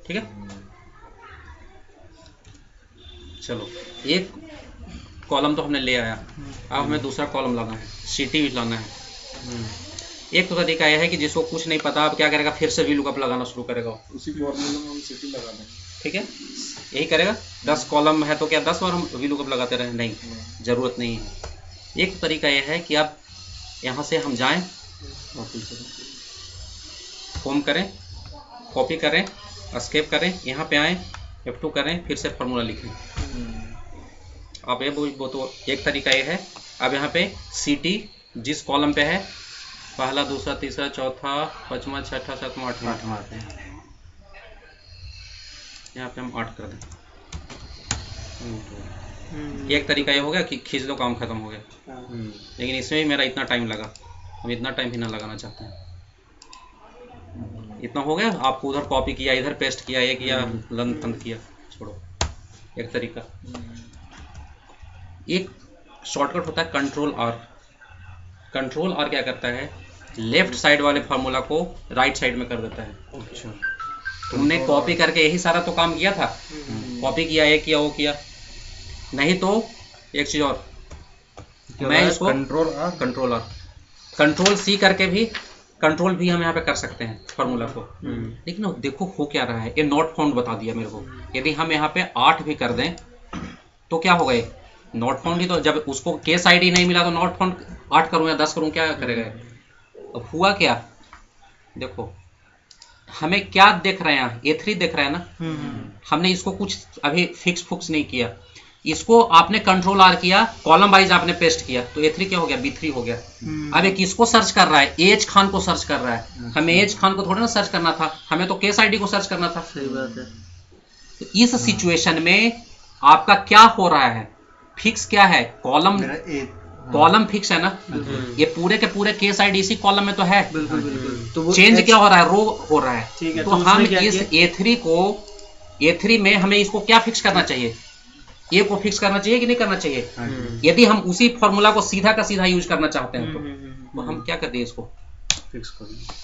ठीक है। चलो एक कॉलम तो हमने ले आया, अब हमें दूसरा कॉलम लाना है, सिटी भी लाना है। एक तो तरीका यह है कि जिसको कुछ नहीं पता अब क्या करेगा, फिर से VLOOKUP लगाना शुरू करेगा, उसी फॉर्मूले में हम सिटी लगा देंगे, ठीक है, यही करेगा। 10 कॉलम है तो क्या 10 बार हम VLOOKUP लगाते रहे, नहीं, जरूरत नहीं है। एक तरीका यह है कि अब यहाँ से हम जाएं, होम करें, कॉपी करें, एस्केप करें, यहाँ पे आएँ, F2 करें, फिर से फार्मूला लिखें। अब ये वो तो एक तरीका ये है। अब यहाँ पे सिटी जिस कॉलम पे है, पहला दूसरा तीसरा चौथा पांचवा छठा सातवां आठवां, यहाँ पे हम 8 कर दें। एक तरीका ये हो गया कि खींच दो, काम खत्म हो गया। लेकिन इसमें भी मेरा इतना टाइम लगा, हम इतना टाइम भी ना लगाना चाहते हैं। इतना हो गया, आपको उधर कॉपी किया, इधर पेस्ट किया, ये किया, लन फंद किया, छोड़ो। एक तरीका, एक शॉर्टकट होता है कंट्रोल R। कंट्रोल R क्या करता है, लेफ्ट साइड वाले फार्मूला को राइट साइड में कर देता है। अच्छा, तुमने कॉपी करके यही सारा तो काम किया था, कॉपी किया, ये किया, वो किया, नहीं तो एक चीज और, मैं इसको कंट्रोल R, कंट्रोल C करके भी, कंट्रोल भी हम यहाँ पे कर सकते हैं फार्मूला को। लेकिन देखो हो क्या रहा है, ये नॉट फाउंड बता दिया मेरे को। यदि हम यहाँ पे 8 भी कर दें तो क्या होगा, ये नॉट फाउंड ही तो, जब उसको केस ID नहीं मिला तो नॉट फाउंड 8 करूँ या 10 करूँ क्या करेगा। अब हुआ क्या, देखो हमें क्या देख रहे हैं यहाँ, A3 देख रहे हैं ना। हमने इसको कुछ अभी फिक्स फुक्स नहीं किया, इसको आपने कंट्रोल R किया, कॉलम वाइज आपने पेस्ट किया, तो A3 क्या हो गया, B3 हो गया। अब ये किसको सर्च कर रहा है, एज खान को सर्च कर रहा है। हमें एज खान को थोड़ा ना सर्च करना था, हमें तो केस ID को सर्च करना था। सही बात है। तो इस सिचुएशन में आपका क्या हो रहा है, फिक्स क्या है, कॉलम फिक्स है ना, ये पूरे के पूरे केस ID इसी कॉलम में तो है। बिल्कुल बिल्कुल। तो वो चेंज क्या हो रहा है, रो हो रहा है। ठीक है, तो तो हम उसने इस A3 को, A3 में हमें इसको क्या फिक्स करना चाहिए, ए को फिक्स करना चाहिए कि नहीं करना चाहिए। यदि हम उसी फॉर्मूला को सीधा का सीधा यूज करना चाहते हैं तो हम क्या कर दिए, इसको फिक्स कर दिया।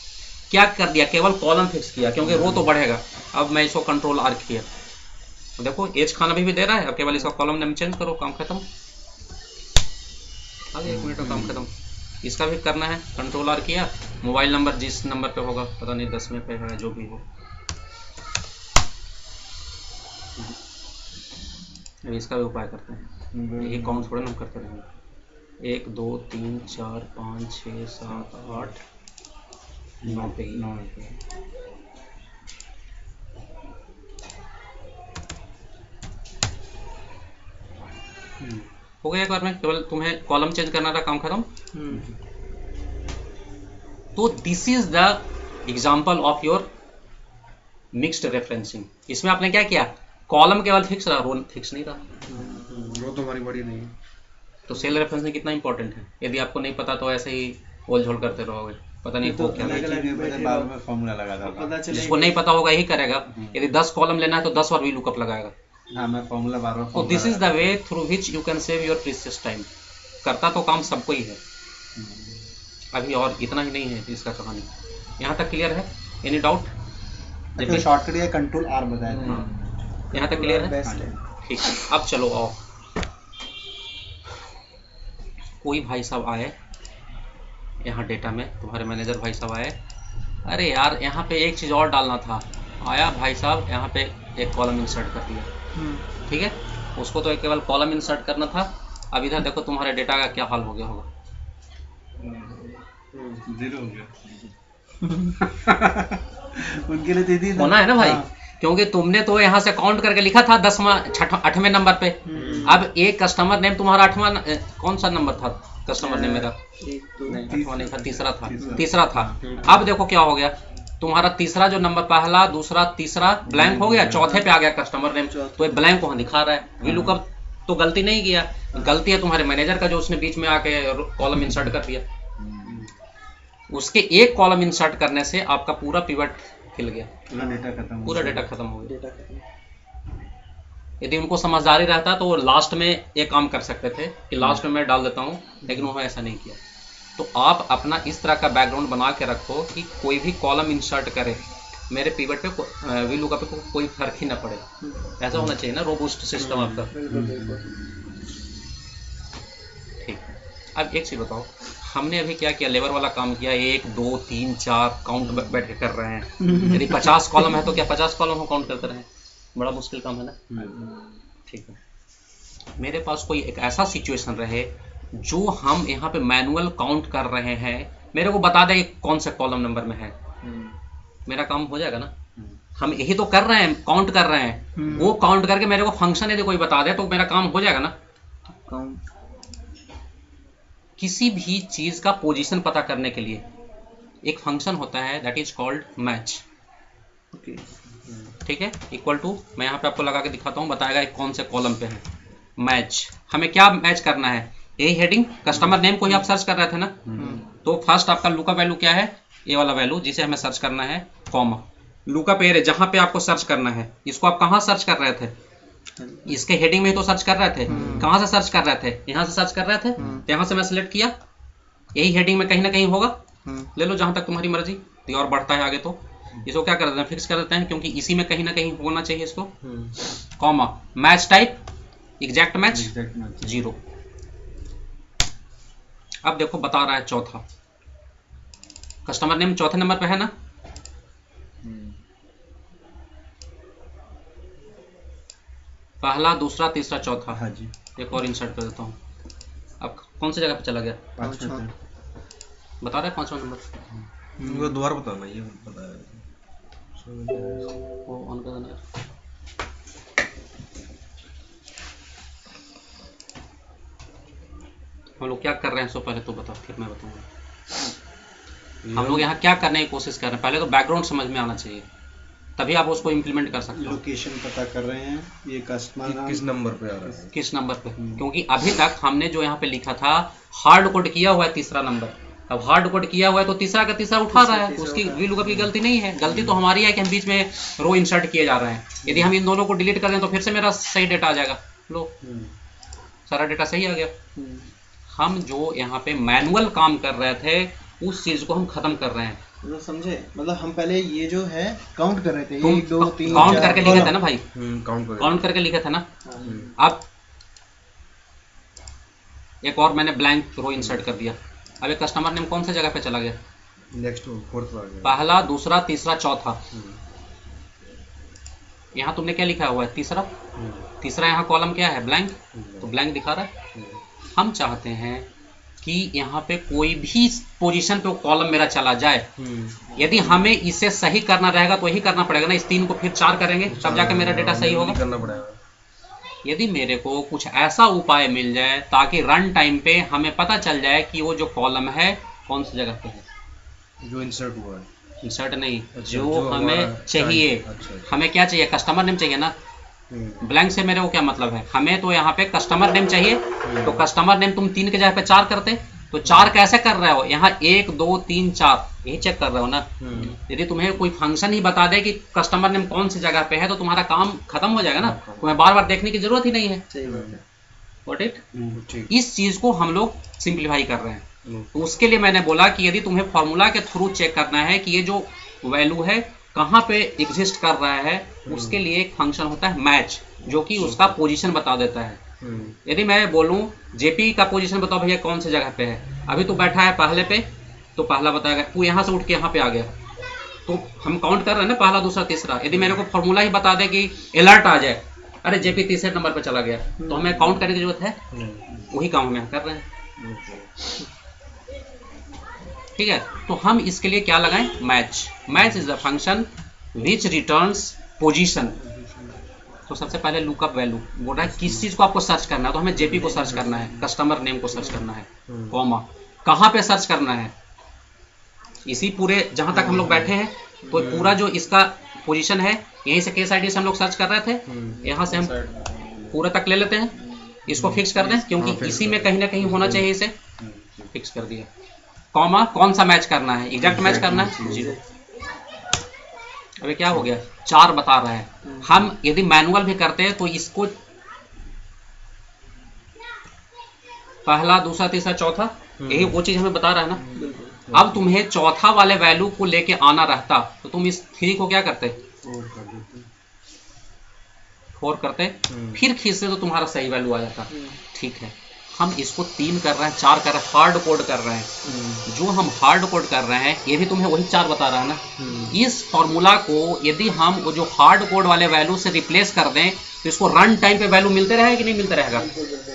क्या कर दिया, केवल कॉलम फिक्स किया, क्योंकि रो तो बढ़ेगा। अब मैं इसको कंट्रोल R किया, तो देखो एज खाना भी दे रहा है, अब केवल इसका कॉलम नेम चेंज करो, काम खत्म। आगे 1 मिनट में काम खत्म। इसका भी करना है, कंट्रोल R किया, मोबाइल नंबर जिस नंबर पे होगा, पता नहीं 10वें पे है, जो भी हो। अब इसका भी उपाय करते हैं, यही काउंट थोड़ा ना हम करते रहेंगे। 1 2 3 4 5 6 7 8 9 पे ही। हो गया एक बार में, केवल तुम्हें कॉलम चेंज करना था, काम खत्म। तो this is the example of your mixed referencing. इसमें आपने क्या किया, कॉलम केवल फिक्स रहा, रो फिक्स नहीं रहा। वो तो हमारी बड़ी नहीं है। तो सेल रेफरेंसिंग कितना इंपॉर्टेंट है। यदि आपको नहीं पता तो ऐसे ही ओल झोल करते रहोगे, पता नहीं हो क्या। बाद में फॉर्मूला लगाता था। पता चले जिसको नहीं पता होगा यही करेगा। यदि 10 कॉलम लेना है तो 10 और वी लुकअप लगाएगा। हाँ, मैं फॉर्मूला बार बार तो this is the way through which you can save your precious time. करता तो काम सबको ही है, अभी और इतना ही नहीं है इसका कहानी। यहाँ तक क्लियर है? Any doubt? देखो शॉर्टकट ये कंट्रोल आर बताया था। यहाँ तक क्लियर है? बेस्ट है। ठीक है, अब चलो आओ। कोई भाई साहब आए यहाँ डेटा में, तुम्हारे मैनेजर भाई साहब आए, अरे यार यहाँ पे एक चीज़ और डालना था। आया भाई साहब यहाँ पे एक कॉलम इंसर्ट कर दिया, ठीक है। उसको तो एक केवल कॉलम इंसर्ट करना था। अब इधर देखो तुम्हारे डेटा का क्या हाल हो गया होगा। 0 हो गया। उनके लिए दे दी होना है ना भाई। क्योंकि तुमने तो यहाँ से काउंट करके लिखा था 8वें नंबर पे। अब एक कस्टमर नेम तुम्हारा 8वां कौन सा नंबर था? कस्टमर नेम मेरा 8वां नहीं था, तीसरा था। अब देखो क्या हो गया, तुम्हारा तीसरा जो नंबर, पहला दूसरा तीसरा ब्लैंक हो गया, चौथे पे आ गया कस्टमर नेम, तो ये ब्लैंक वहाँ दिखा रहा है। वी लुकअप तो गलती नहीं किया, गलती है तुम्हारे मैनेजर का जो उसने बीच में आके कॉलम इंसर्ट कर दिया। उसके एक कॉलम इंसर्ट करने से आपका पूरा पिवट हिल गया, पूरा डेटा खत्म हो गया। यदि उनको समझदारी रहता तो वो लास्ट में एक काम कर सकते थे कि लास्ट में मैं डाल देता हूँ, लेकिन उन्होंने ऐसा नहीं किया। तो आप अपना इस तरह का बैकग्राउंड बना के रखो कि कोई भी कॉलम इंसर्ट करे मेरे पिवट पे, वी लुकअप पे कोई फर्क ही ना पड़े। ऐसा होना चाहिए ना रोबस्ट सिस्टम आपका। ठीक है, अब एक चीज बताओ, हमने अभी क्या किया, लेबर वाला काम किया, 1 2 3 4 काउंट बैठ के कर रहे हैं। यदि 50 कॉलम है तो क्या 50 कॉलम हम काउंट करते रहे? बड़ा मुश्किल काम है ना। ठीक है, मेरे पास कोई एक ऐसा सिचुएशन रहे जो हम यहाँ पे मैनुअल काउंट कर रहे हैं, मेरे को बता दे कौन से कॉलम नंबर में है, मेरा काम हो जाएगा ना। हम यही तो कर रहे हैं, काउंट कर रहे हैं। वो काउंट करके मेरे को फंक्शन यदि कोई बता दे तो मेरा काम हो जाएगा ना। किसी भी चीज का पोजीशन पता करने के लिए एक फंक्शन होता है, दैट इज कॉल्ड मैच। ठीक है, इक्वल टू, मैं यहाँ पे आपको लगा के दिखाता हूँ, बताएगा कौन से कॉलम पे है मैच। हमें क्या मैच करना है, यही हेडिंग कस्टमर नेम को ही आप सर्च कर रहे थे ना। तो फर्स्ट आपका लुकअप वैल्यू क्या है, ये वाला वैल्यू जिसे हमें सर्च करना है, कॉमा लुकअप एरे जहाँ पे आपको सर्च करना है। इसको आप कहाँ सर्च कर रहे थे, इसके हेडिंग में ही तो सर्च कर रहे थे। कहाँ से सर्च कर रहे थे, यहाँ से सर्च कर रहे थे, तो यहाँ से मैं सिलेक्ट किया, यही हेडिंग में कहीं ना कहीं होगा, ले लो जहाँ तक तुम्हारी मर्जी। ये और बढ़ता है आगे तो इसको क्या कर देते हैं, फिक्स कर देते हैं, क्योंकि इसी में कहीं ना कहीं होना चाहिए इसको। Comma match type exact match 0। अब देखो बता रहा है चौथा, कस्टमर नेम चौथे नंबर पे है ना। पहला दूसरा तीसरा चौथा। हाँ जी, एक और इंसर्ट कर देता हूँ। अब कौन सी जगह पे चला गया, 5वां बता रहे 5वां नंबर। वो दोबारा बताना, ये पता है। वो ऑन कर देना। हम लोग क्या कर रहे हैं सो पहले तो बताओ, फिर मैं बताऊंगा। हम लोग यहाँ क्या करने की कोशिश कर रहे हैं, पहले तो बैकग्राउंड समझ में आना चाहिए, तभी आप उसको इम्प्लीमेंट कर सकते हो। लोकेशन पता कर रहे हैं, ये कस्टमर किस नंबर पे आ रहा है, किस नंबर पे, क्योंकि अभी तक हमने जो यहाँ पे लिखा था हार्ड कोड किया हुआ है तीसरा नंबर। अब हार्ड कोड किया हुआ है तो तीसरा का तीसरा उठा रहा है, उसकी वी लुकअप की गलती नहीं है। गलती तो हमारी है कि हम बीच में रो इंसर्ट किए जा रहे हैं। यदि हम इन दोनों को डिलीट कर दें तो फिर से मेरा सही डेटा आ जाएगा। लो सारा डेटा सही आ गया। हम जो यहाँ पे मैनुअल काम कर रहे थे उस चीज को हम खत्म कर रहे हैं। मतलब समझे, मतलब हम पहले ये जो है काउंट कर रहे थे, तुम 1 2 3 काउंट करके लिखे थे ना भाई, काउंट करके लिखे थे ना। अब एक और मैंने ब्लैंक रो इंसर्ट कर दिया। अब एक कस्टमर नेम कौन सी जगह पे चला गया, नेक्स्ट 4th आ गया, पहला दूसरा तीसरा चौथा। यहाँ तुमने क्या लिखा हुआ है, तीसरा। तीसरा यहाँ कॉलम क्या है, ब्लैंक, तो ब्लैंक दिखा रहा है। हम चाहते हैं कि यहाँ पे कोई भी पोजीशन पे कॉलम मेरा चला जाए। यदि हमें इसे सही करना रहेगा तो यही करना पड़ेगा ना, इस 3 को फिर 4 करेंगे तब जाके मेरा डेटा सही होगा। करना पड़ेगा। यदि मेरे को कुछ ऐसा उपाय मिल जाए ताकि रन टाइम पे हमें पता चल जाए कि वो जो कॉलम है कौन सी जगह पे है, जो इंसर्ट हुआ है, इंसर्ट नहीं, अच्छा, जो हमें चाहिए। अच्छा। हमें क्या चाहिए, कस्टमर नेम चाहिए ना। ब्लैंक से मेरे को क्या मतलब है, हमें तो यहाँ पे कस्टमर नेम चाहिए, तो कस्टमर नेम तुम 3 के जगह पे 4 करते, तो 4 कैसे कर रहे हो, यहाँ 1 2 3 4 यही चेक कर रहे हो ना। यदि तुम्हें कोई फंक्शन ही बता दे कि कस्टमर नेम कौन सी जगह पे है, तो तुम्हारा काम खत्म हो जाएगा ना, तुम्हें बार बार देखने की जरूरत ही नहीं है। सही बात है। Got it? ठीक। इस चीज को हम लोग सिंप्लीफाई कर रहे हैं। तो उसके लिए मैंने बोला कि यदि तुम्हें फॉर्मूला के थ्रू चेक करना है कि ये जो वैल्यू है कहाँ पे एग्जिस्ट कर रहा है, उसके लिए एक फंक्शन होता है मैच, जो कि उसका पोजीशन बता देता है। यदि मैं बोलूं जेपी का पोजीशन बताओ भैया कौन सी जगह पे है, अभी तो बैठा है पहले पे, तो पहला बताएगा, वो यहाँ से उठ के यहाँ पे आ गया, तो हम काउंट कर रहे हैं ना पहला दूसरा तीसरा। यदि मेरे को फॉर्मूला ही बता दे कि अलर्ट आ जाए, अरे जेपी तीसरे नंबर पे चला गया, तो हमें काउंट करने की जरूरत है, वही काम हम यहाँ कर रहे हैं। ठीक है, तो हम इसके लिए क्या लगाएं, match. Match is the function which returns position. तो सबसे पहले लुकअप वैल्यू बोल रहा है किस चीज को आपको सर्च करना है, तो हमें जेपी को सर्च करना है, कस्टमर नेम को सर्च करना है, कॉमा कहाँ पे सर्च करना है, इसी पूरे जहां तक हम लोग बैठे हैं, तो पूरा जो इसका पोजीशन है यहीं से केस आईडी से हम लोग सर्च कर रहे थे, यहाँ से हम पूरा तक ले लेते हैं, इसको फिक्स कर दें क्योंकि इसी में कहीं ना कहीं होना चाहिए, इसे फिक्स कर दिया। कॉमा कौन सा मैच करना है, एग्जैक्ट मैच करना है 0। अभी क्या हो गया 4 बता रहा है। हम यदि मैनुअल भी करते हैं तो इसको पहला दूसरा तीसरा चौथा यही वो चीज हमें बता रहा है ना। अब तुम्हें चौथा वाले वैल्यू को लेके आना रहता तो तुम इस 3 को क्या करते, 4 करते, फिर खींचते तो तुम्हारा सही वैल्यू आ जाता। ठीक है, हम इसको 3 कर रहे हैं, 4 कर रहे हैं, हार्ड कोड कर रहे हैं। जो हम हार्ड कोड कर रहे हैं ये भी तुम्हें वही 4 बता रहा है ना। इस फॉर्मूला को यदि हम वो जो हार्ड कोड वाले वैल्यू से रिप्लेस कर दें तो इसको रन टाइम पे वैल्यू मिलते रहेगा कि नहीं मिलते रहेगा।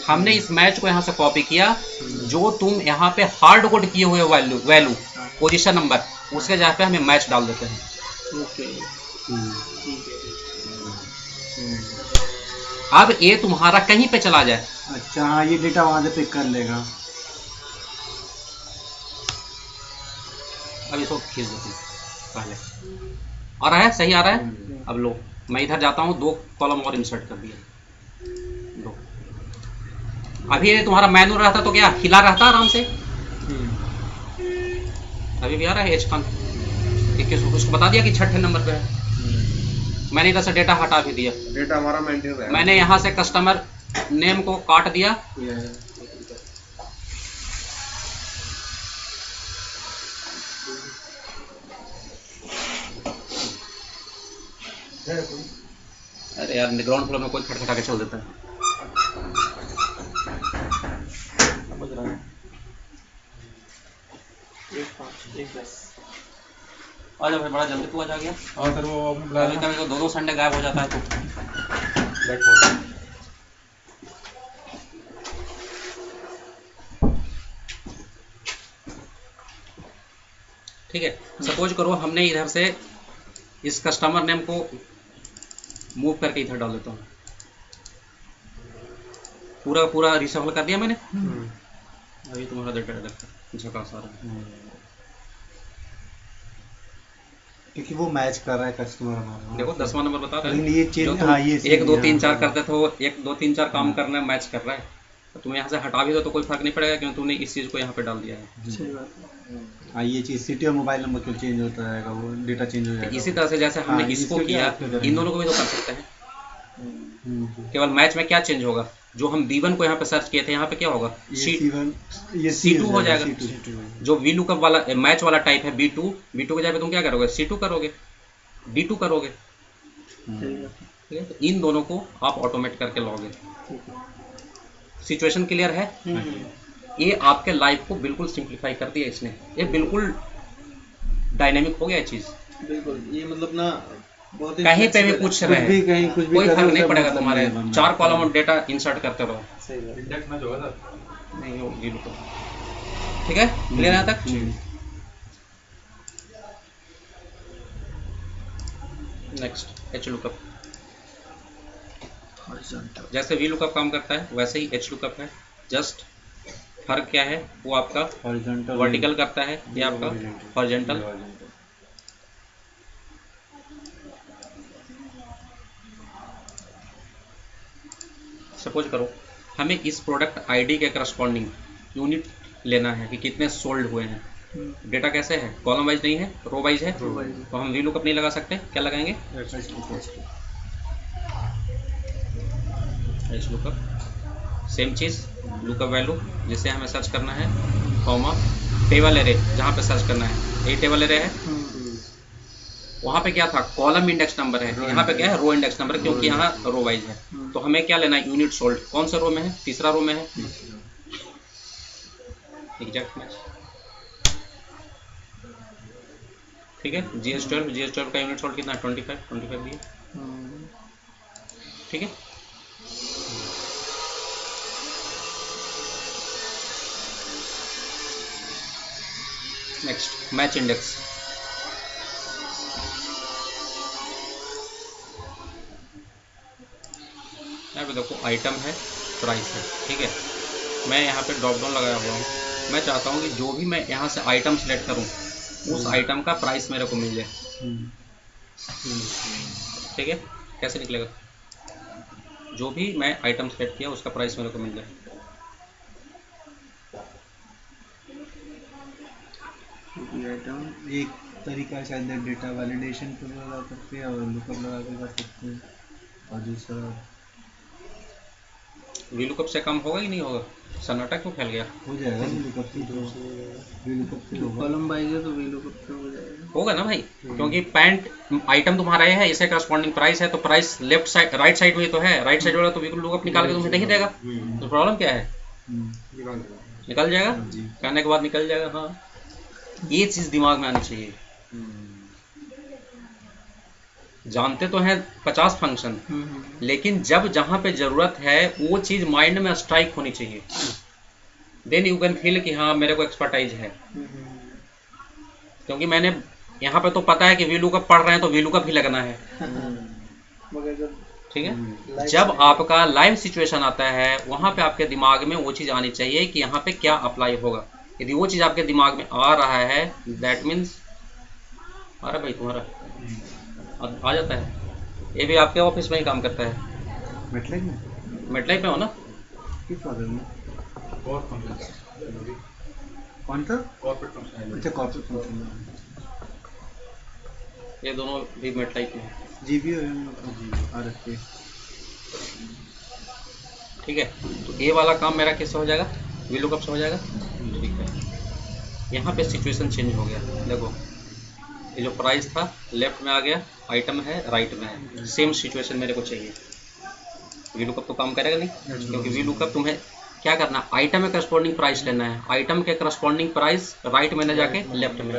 हमने इस मैच को यहाँ से कॉपी किया, जो तुम यहाँ पे हार्ड कोड किए हुए वैल्यू पोजीशन नंबर, उसके जगह पे हमें मैच डाल देते हैं। ओके, ठीक है। अब ये तुम्हारा कहीं पे चला जाए, अच्छा हाँ, ये डेटा वहाँ से पिक कर लेगा। अब इसको खींच देते हैं पहले, आ रहा है, सही आ रहा है। अब लो मैं इधर जाता हूँ, 2 कॉलम और इंसर्ट कर दिया। लो अभी ये तुम्हारा मैनुअल रहता तो क्या हिला रहता आराम से, अभी भी आ रहा है एच खान 21, उसको बता दिया कि 6ठे नंबर पे है। मैंने इधर से डेटा हटा भी दिया, डेटा हमारा मेंटेन रहेगा। मैंने यहाँ से कस्टमर नेम को काट दिया, अरे यार ग्राउंड फ्लोर में कोई खटखटा के चल देता है। समझ रहा है, 1-5-1-10 आ जा भाई, बड़ा जल्दी तू आ गया। और फिर वो कभी कभी तो 2-2 संडे गायब हो जाता है। ठीक है, सपोज करो हमने इधर से इस कस्टमर नेम को मूव करके इधर डाल देता हूँ, पूरा पूरा रिशफल कर दिया मैंने। अभी तुम्हारा डेटा इधर झकास आ रहा है क्योंकि वो मैच कर रहा है कस्टमर हमारा। देखो 10वां नंबर बता रहा लेकिन है, ये जो चेंज, तुम हाँ ये 1 2 3 4 करते थे, वो 1 2 3 4 काम करना है, मैच कर रहा है। तो तुम्हें यहाँ से हटा भी दो तो कोई फर्क नहीं पड़ेगा क्योंकि तुमने इस चीज को यहाँ पे डाल दिया है। सही बात है। हाँ ये चीज सिटी और मोबाइल नंबर क्यों चेंज होता रहेगा, वो डेटा चेंज हो जाएगा। इसी तरह से जैसे हमने हाँ, इसको इसको किया, क्या करेंगे? इन दोनों को भी तो कर सकते हैं। केवल मैच में क्या चेंज होगा, जो हम B1 को यहाँ पे सर्च किए थे यहाँ पे क्या होगा, ये C2 हो जाएगा। C2। जो वी लुकअप वाला मैच वाला टाइप है B2 की जगह पे तुम क्या करोगे, C2 करोगे, D2 करोगे। सही बात है। ठीक है, तो इन दोनों को आप ऑटोमेट करके लोगे। सिचुएशन क्लियर है। ये आपके लाइफ को बिल्कुल सिंप्लीफाई कर दिया इसने, ये बिल्कुल डायनेमिक हो गया ये चीज। बिल्कुल, ये मतलब ना बहुत ही कहीं पे भी पूछ रहे हैं, कहीं कुछ भी कोई करो, फर्क नहीं सब पड़ेगा, मतलब तुम्हारे नहीं बनना। 4 कॉलम और डेटा इंसर्ट करते रहो। सही बात है। इंडेक्स मैच होगा सर। नहीं वो जी लुकअप, ठीक है, क्लियर यहाँ तक। नेक्स्ट एच लुकअप, जैसे वी लुकअप काम करता है वैसे ही एच लुकअप है, जस्ट फर्क क्या है, वो आपका हॉरिजॉन्टल वर्टिकल करता है, ये आपका हॉरिजॉन्टल। सपोज करो हमें इस प्रोडक्ट आईडी के करस्पॉन्डिंग यूनिट लेना है कि कितने सोल्ड हुए हैं। डेटा कैसे है, कॉलम वाइज नहीं है, रो वाइज है, तो हम वीलुकअप नहीं लगा सकते, क्या लगाएंगे, एच लुकअप। सेम चीज़ लुकअप वैल्यू जिसे हमें सर्च करना है, कॉमा टेबल एरे जहाँ पे सर्च करना है, यही टेबल एरे है। वहाँ पे क्या था, कॉलम इंडेक्स नंबर है, यहाँ पे क्या है, रो इंडेक्स नंबर, क्योंकि यहाँ रो वाइज है। तो हमें क्या लेना है, यूनिट सोल्ड, कौन सा रो में है, तीसरा रो में है, एग्जैक्ट मैच। ठीक है, GS12 का यूनिट सोल्ड कितना है, 25 भी है। ठीक है, नेक्स्ट मैच इंडेक्स। यहाँ पे देखो आइटम है, प्राइस है, ठीक है। मैं यहाँ पे ड्रॉप डाउन लगाया हुआ हूँ, मैं चाहता हूँ कि जो भी मैं यहाँ से आइटम सेलेक्ट करूँ उस आइटम का प्राइस मेरे को मिल जाए। ठीक है, कैसे निकलेगा, जो भी मैं आइटम सेलेक्ट किया उसका प्राइस मेरे को मिल जाए। आइटम एक तरीका है शायद डेटा वैलिडेशन पर लगा सकते हैं और लुकअप लगा के कर सकते हैं, और दूसरा वीलुकअप से कम होगा कि नहीं होगा, सन्नाटा क्यों फैल गया, हो जाएगा लुकअप से, तो कॉलम वाइज है तो वीलुकअप से हो जाएगा, होगा ना भाई, क्योंकि पैंट आइटम तुम्हारा ये है, इसे करस्पॉन्डिंग प्राइस है, तो price left side right side में तो है, राइट साइड वाला तो लुकअप निकाल के तुम्हें नहीं देगा, तो प्रॉब्लम क्या है, निकल जाएगा, कहने के बाद निकल जाएगा। हाँ, ये चीज़ दिमाग में आनी चाहिए। जानते तो हैं 50 फंक्शन, लेकिन जब जहाँ पे ज़रूरत है वो चीज़ माइंड में स्ट्राइक होनी चाहिए, देन यू कैन फील कि हाँ मेरे को एक्सपर्टाइज है। क्योंकि मैंने यहाँ पे तो पता है कि वीलुकअप पढ़ रहे हैं तो वीलुकअप ही लगना है। ठीक है, जब आपका लाइव सिचुएशन आता है वहाँ पे आपके दिमाग में वो चीज़ आनी चाहिए कि यहाँ पे क्या अप्लाई होगा। यदि वो चीज़ आपके दिमाग में आ रहा है, दैट मीन्स अरे भाई तुम्हारा आ जाता है, ये भी आपके ऑफिस में ही काम करता है, मेटलाइफ में, मेटलाइफ में हो ना, किस वाले में, कौन सा, अच्छा कॉर्पोरेट फंक्शन, ये दोनों भी मेटलाइफ में, जीबी RFP। ठीक है, तो ये वाला काम मेरा किससे हो जाएगा, वीलुकअप से हो जाएगा। ठीक है, यहाँ पे सिचुएशन चेंज हो गया, देखो ये जो प्राइस था लेफ्ट में आ गया, आइटम है राइट में है, सेम सिचुएशन मेरे को चाहिए। वीलुकअप तो काम करेगा नहीं, क्योंकि वीलुकअप तुम्हें क्या करना है, आइटम में करस्पॉन्डिंग प्राइस लेना है, आइटम के करस्पॉन्डिंग प्राइस राइट में न जाके लेफ्ट में।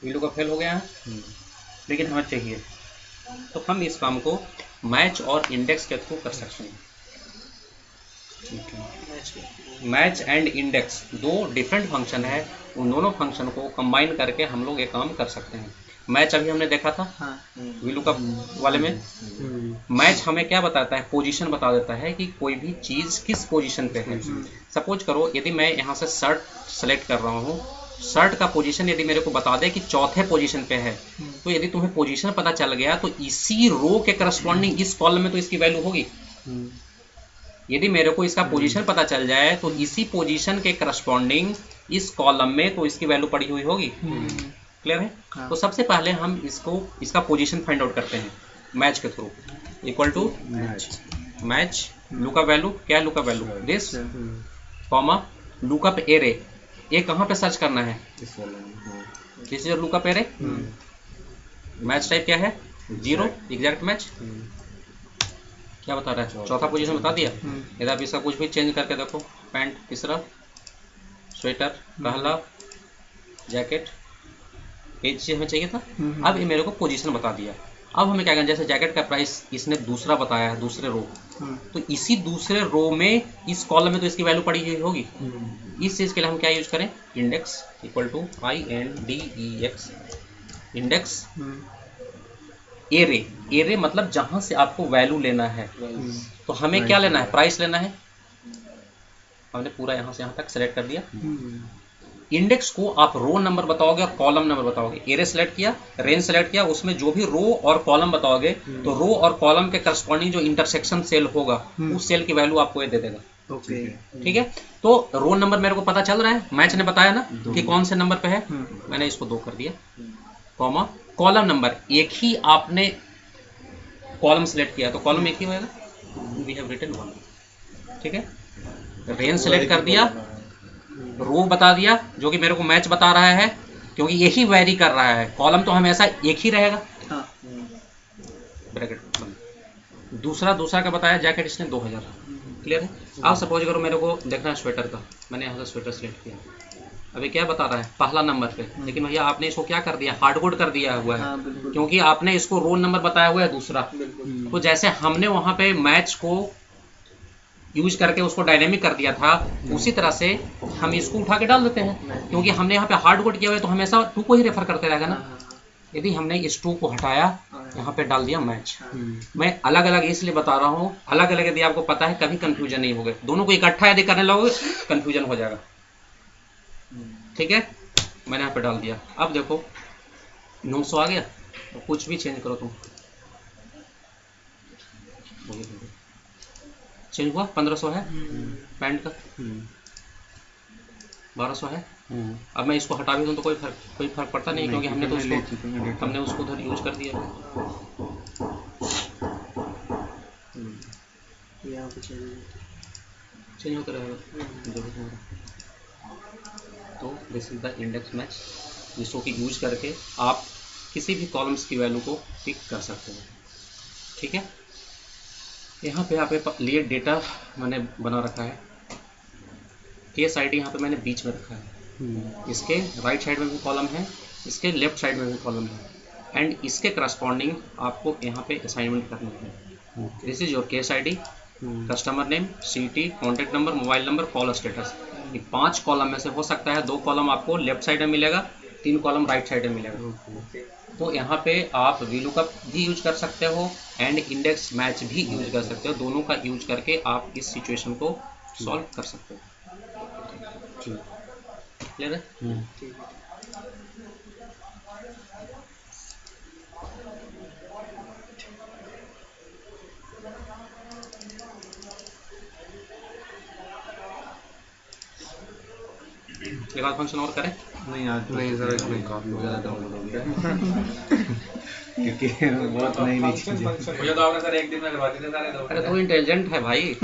वीलुकअप फेल हो गया है, लेकिन हमें चाहिए, तो हम इस काम को मैच और इंडेक्स के थ्रू कर सकते हैं। मैच एंड इंडेक्स दो डिफरेंट फंक्शन है, उन दोनों फंक्शन को कंबाइन करके हम लोग ये काम कर सकते हैं। मैच अभी हमने देखा था वीलुकअप वाले में, मैच हमें क्या बताता है, पोजीशन बता देता है कि कोई भी चीज़ किस पोजीशन पे है। सपोज करो यदि मैं यहाँ से शर्ट सेलेक्ट कर रहा हूँ, शर्ट का पोजीशन यदि मेरे को बता दे कि चौथे पोजीशन पे है, तो यदि तुम्हें पोजीशन पता चल गया तो इसी रो के करस्पॉन्डिंग इस कॉलम में तो इसकी वैल्यू होगी। यदि मेरे को इसका पोजीशन पता चल जाए तो इसी पोजीशन के करस्पॉन्डिंग इस कॉलम में तो इसकी वैल्यू पड़ी हुई होगी। क्लियर है? तो सबसे पहले हम इसका पोजीशन फाइंड आउट करते हैं मैच के through. Equal to match lookup value, क्या lookup value this, comma lookup array, ये कहाँ पे सर्च करना है, this is lookup array. Match type क्या है, 0, एग्जैक्ट मैच। क्या बता रहा है, चौथा पोजीशन बता दिया। यदि आप इसका कुछ भी चेंज करके देखो, पैंट तीसरा, स्वेटर पहला, जैकेट, ये चीज़ हमें चाहिए था। अब ये मेरे को पोजीशन बता दिया। अब हमें क्या करना, जैसे जैकेट का प्राइस इसने दूसरा बताया है, दूसरे रो, तो इसी दूसरे रो में इस कॉलम में तो इसकी वैल्यू पड़ी हुई होगी। इस चीज़ के लिए हम क्या यूज करें, index equal to INDEX, index array. Array मतलब जहां से आपको वैल्यू लेना है, तो हमें क्या लेना है, प्राइस लेना है। हमने पूरा यहाँ से यहाँ तक सेलेक्ट कर दिया। इंडेक्स को आप रो नंबर बताओगे और कॉलम नंबर बताओगे। एरे सेलेक्ट किया, रेंज सेलेक्ट किया, उसमें जो भी रो और कॉलम बताओगे तो रो और कॉलम के करस्पॉन्डिंग जो इंटरसेक्शन सेल होगा उस सेल की वैल्यू आपको ये दे देगा। ओके। ठीक है, तो रो नंबर मेरे को पता चल रहा है, मैच ने बताया ना कि कौन से नंबर पे है, मैंने इसको 2 कर दिया, कॉमा कॉलम नंबर एक ही आपने कॉलम सेलेक्ट किया तो कॉलम एक ही होगा, वी हैव रिटन 1। ठीक है, रेंज सेलेक्ट कर दिया, रो बता दिया जो कि मेरे को मैच बता रहा है क्योंकि यही वेरी कर रहा है, कॉलम तो हमेशा एक ही रहेगा, ब्रैकेट बंद। दूसरा का बताया जैकेट इसने 2000, क्लियर है। आप सपोज करो मेरे को देखना है स्वेटर का, मैंने यहाँ से स्वेटर सेलेक्ट किया, अभी क्या बता रहा है पहला नंबर पे, लेकिन भैया आपने इसको क्या कर दिया, हार्ड कोड कर दिया हुआ है क्योंकि आपने इसको रोल नंबर बताया हुआ है दूसरा। तो जैसे हमने वहां पे मैच को यूज करके उसको डायनेमिक कर दिया था, उसी तरह से हम इसको उठा के डाल देते हैं क्योंकि हमने यहाँ पे हार्ड कोड किया हुआ है तो हमेशा 2 को ही रेफर करते रहेगा ना। यदि हमने इस 2 को हटाया, यहाँ पे डाल दिया मैच। मैं अलग अलग इसलिए बता रहा हूँ, अलग अलग यदि आपको पता है कभी कंफ्यूजन नहीं होगा, दोनों को इकट्ठा यदि करने लगोगे कंफ्यूजन हो जाएगा। ठीक है, मैंने यहाँ पे डाल दिया। अब देखो 900 आ गया, तो कुछ भी चेंज करो तुम, चेंज हुआ, 1500 है पैंट का, 1200 है। अब मैं इसको हटा भी दूँ तो कोई फर्क पड़ता नहीं क्योंकि हमने उसको उधर यूज कर दिया। यहाँ पे चेंज होता रहेगा। तो this is the index match, जिसको कि यूज करके आप किसी भी कॉलम्स की वैल्यू को पिक कर सकते हो। ठीक है, यहाँ पे आपके लिए डेटा मैंने बना रखा है, केस आईडी यहाँ पे मैंने बीच में रखा है, इसके राइट साइड में भी कॉलम है, इसके लेफ्ट साइड में भी कॉलम है, एंड इसके करस्पॉन्डिंग आपको यहाँ पे असाइनमेंट करना है। This is your case ID, customer name, city, contact number, mobile number, call status. ये 5 कॉलम में से हो सकता है 2 कॉलम आपको लेफ्ट साइड में मिलेगा, 3 कॉलम राइट साइड में मिलेगा। तो यहाँ पे आप वीलुकअप भी यूज कर सकते हो एंड इंडेक्स मैच भी यूज कर सकते हो, दोनों का यूज करके आप इस सिचुएशन को सॉल्व कर सकते हो। क्लियर है? एक आध फंक्शन और करें? नहीं आज नहीं सर, इसमें काफी ज़्यादा डाउनलोड हो गया क्योंकि बहुत नई चीजें। मुझे तो आपने सर एक दिन में करवा दी थी सारे। अरे तो इंटेलिजेंट है भाई।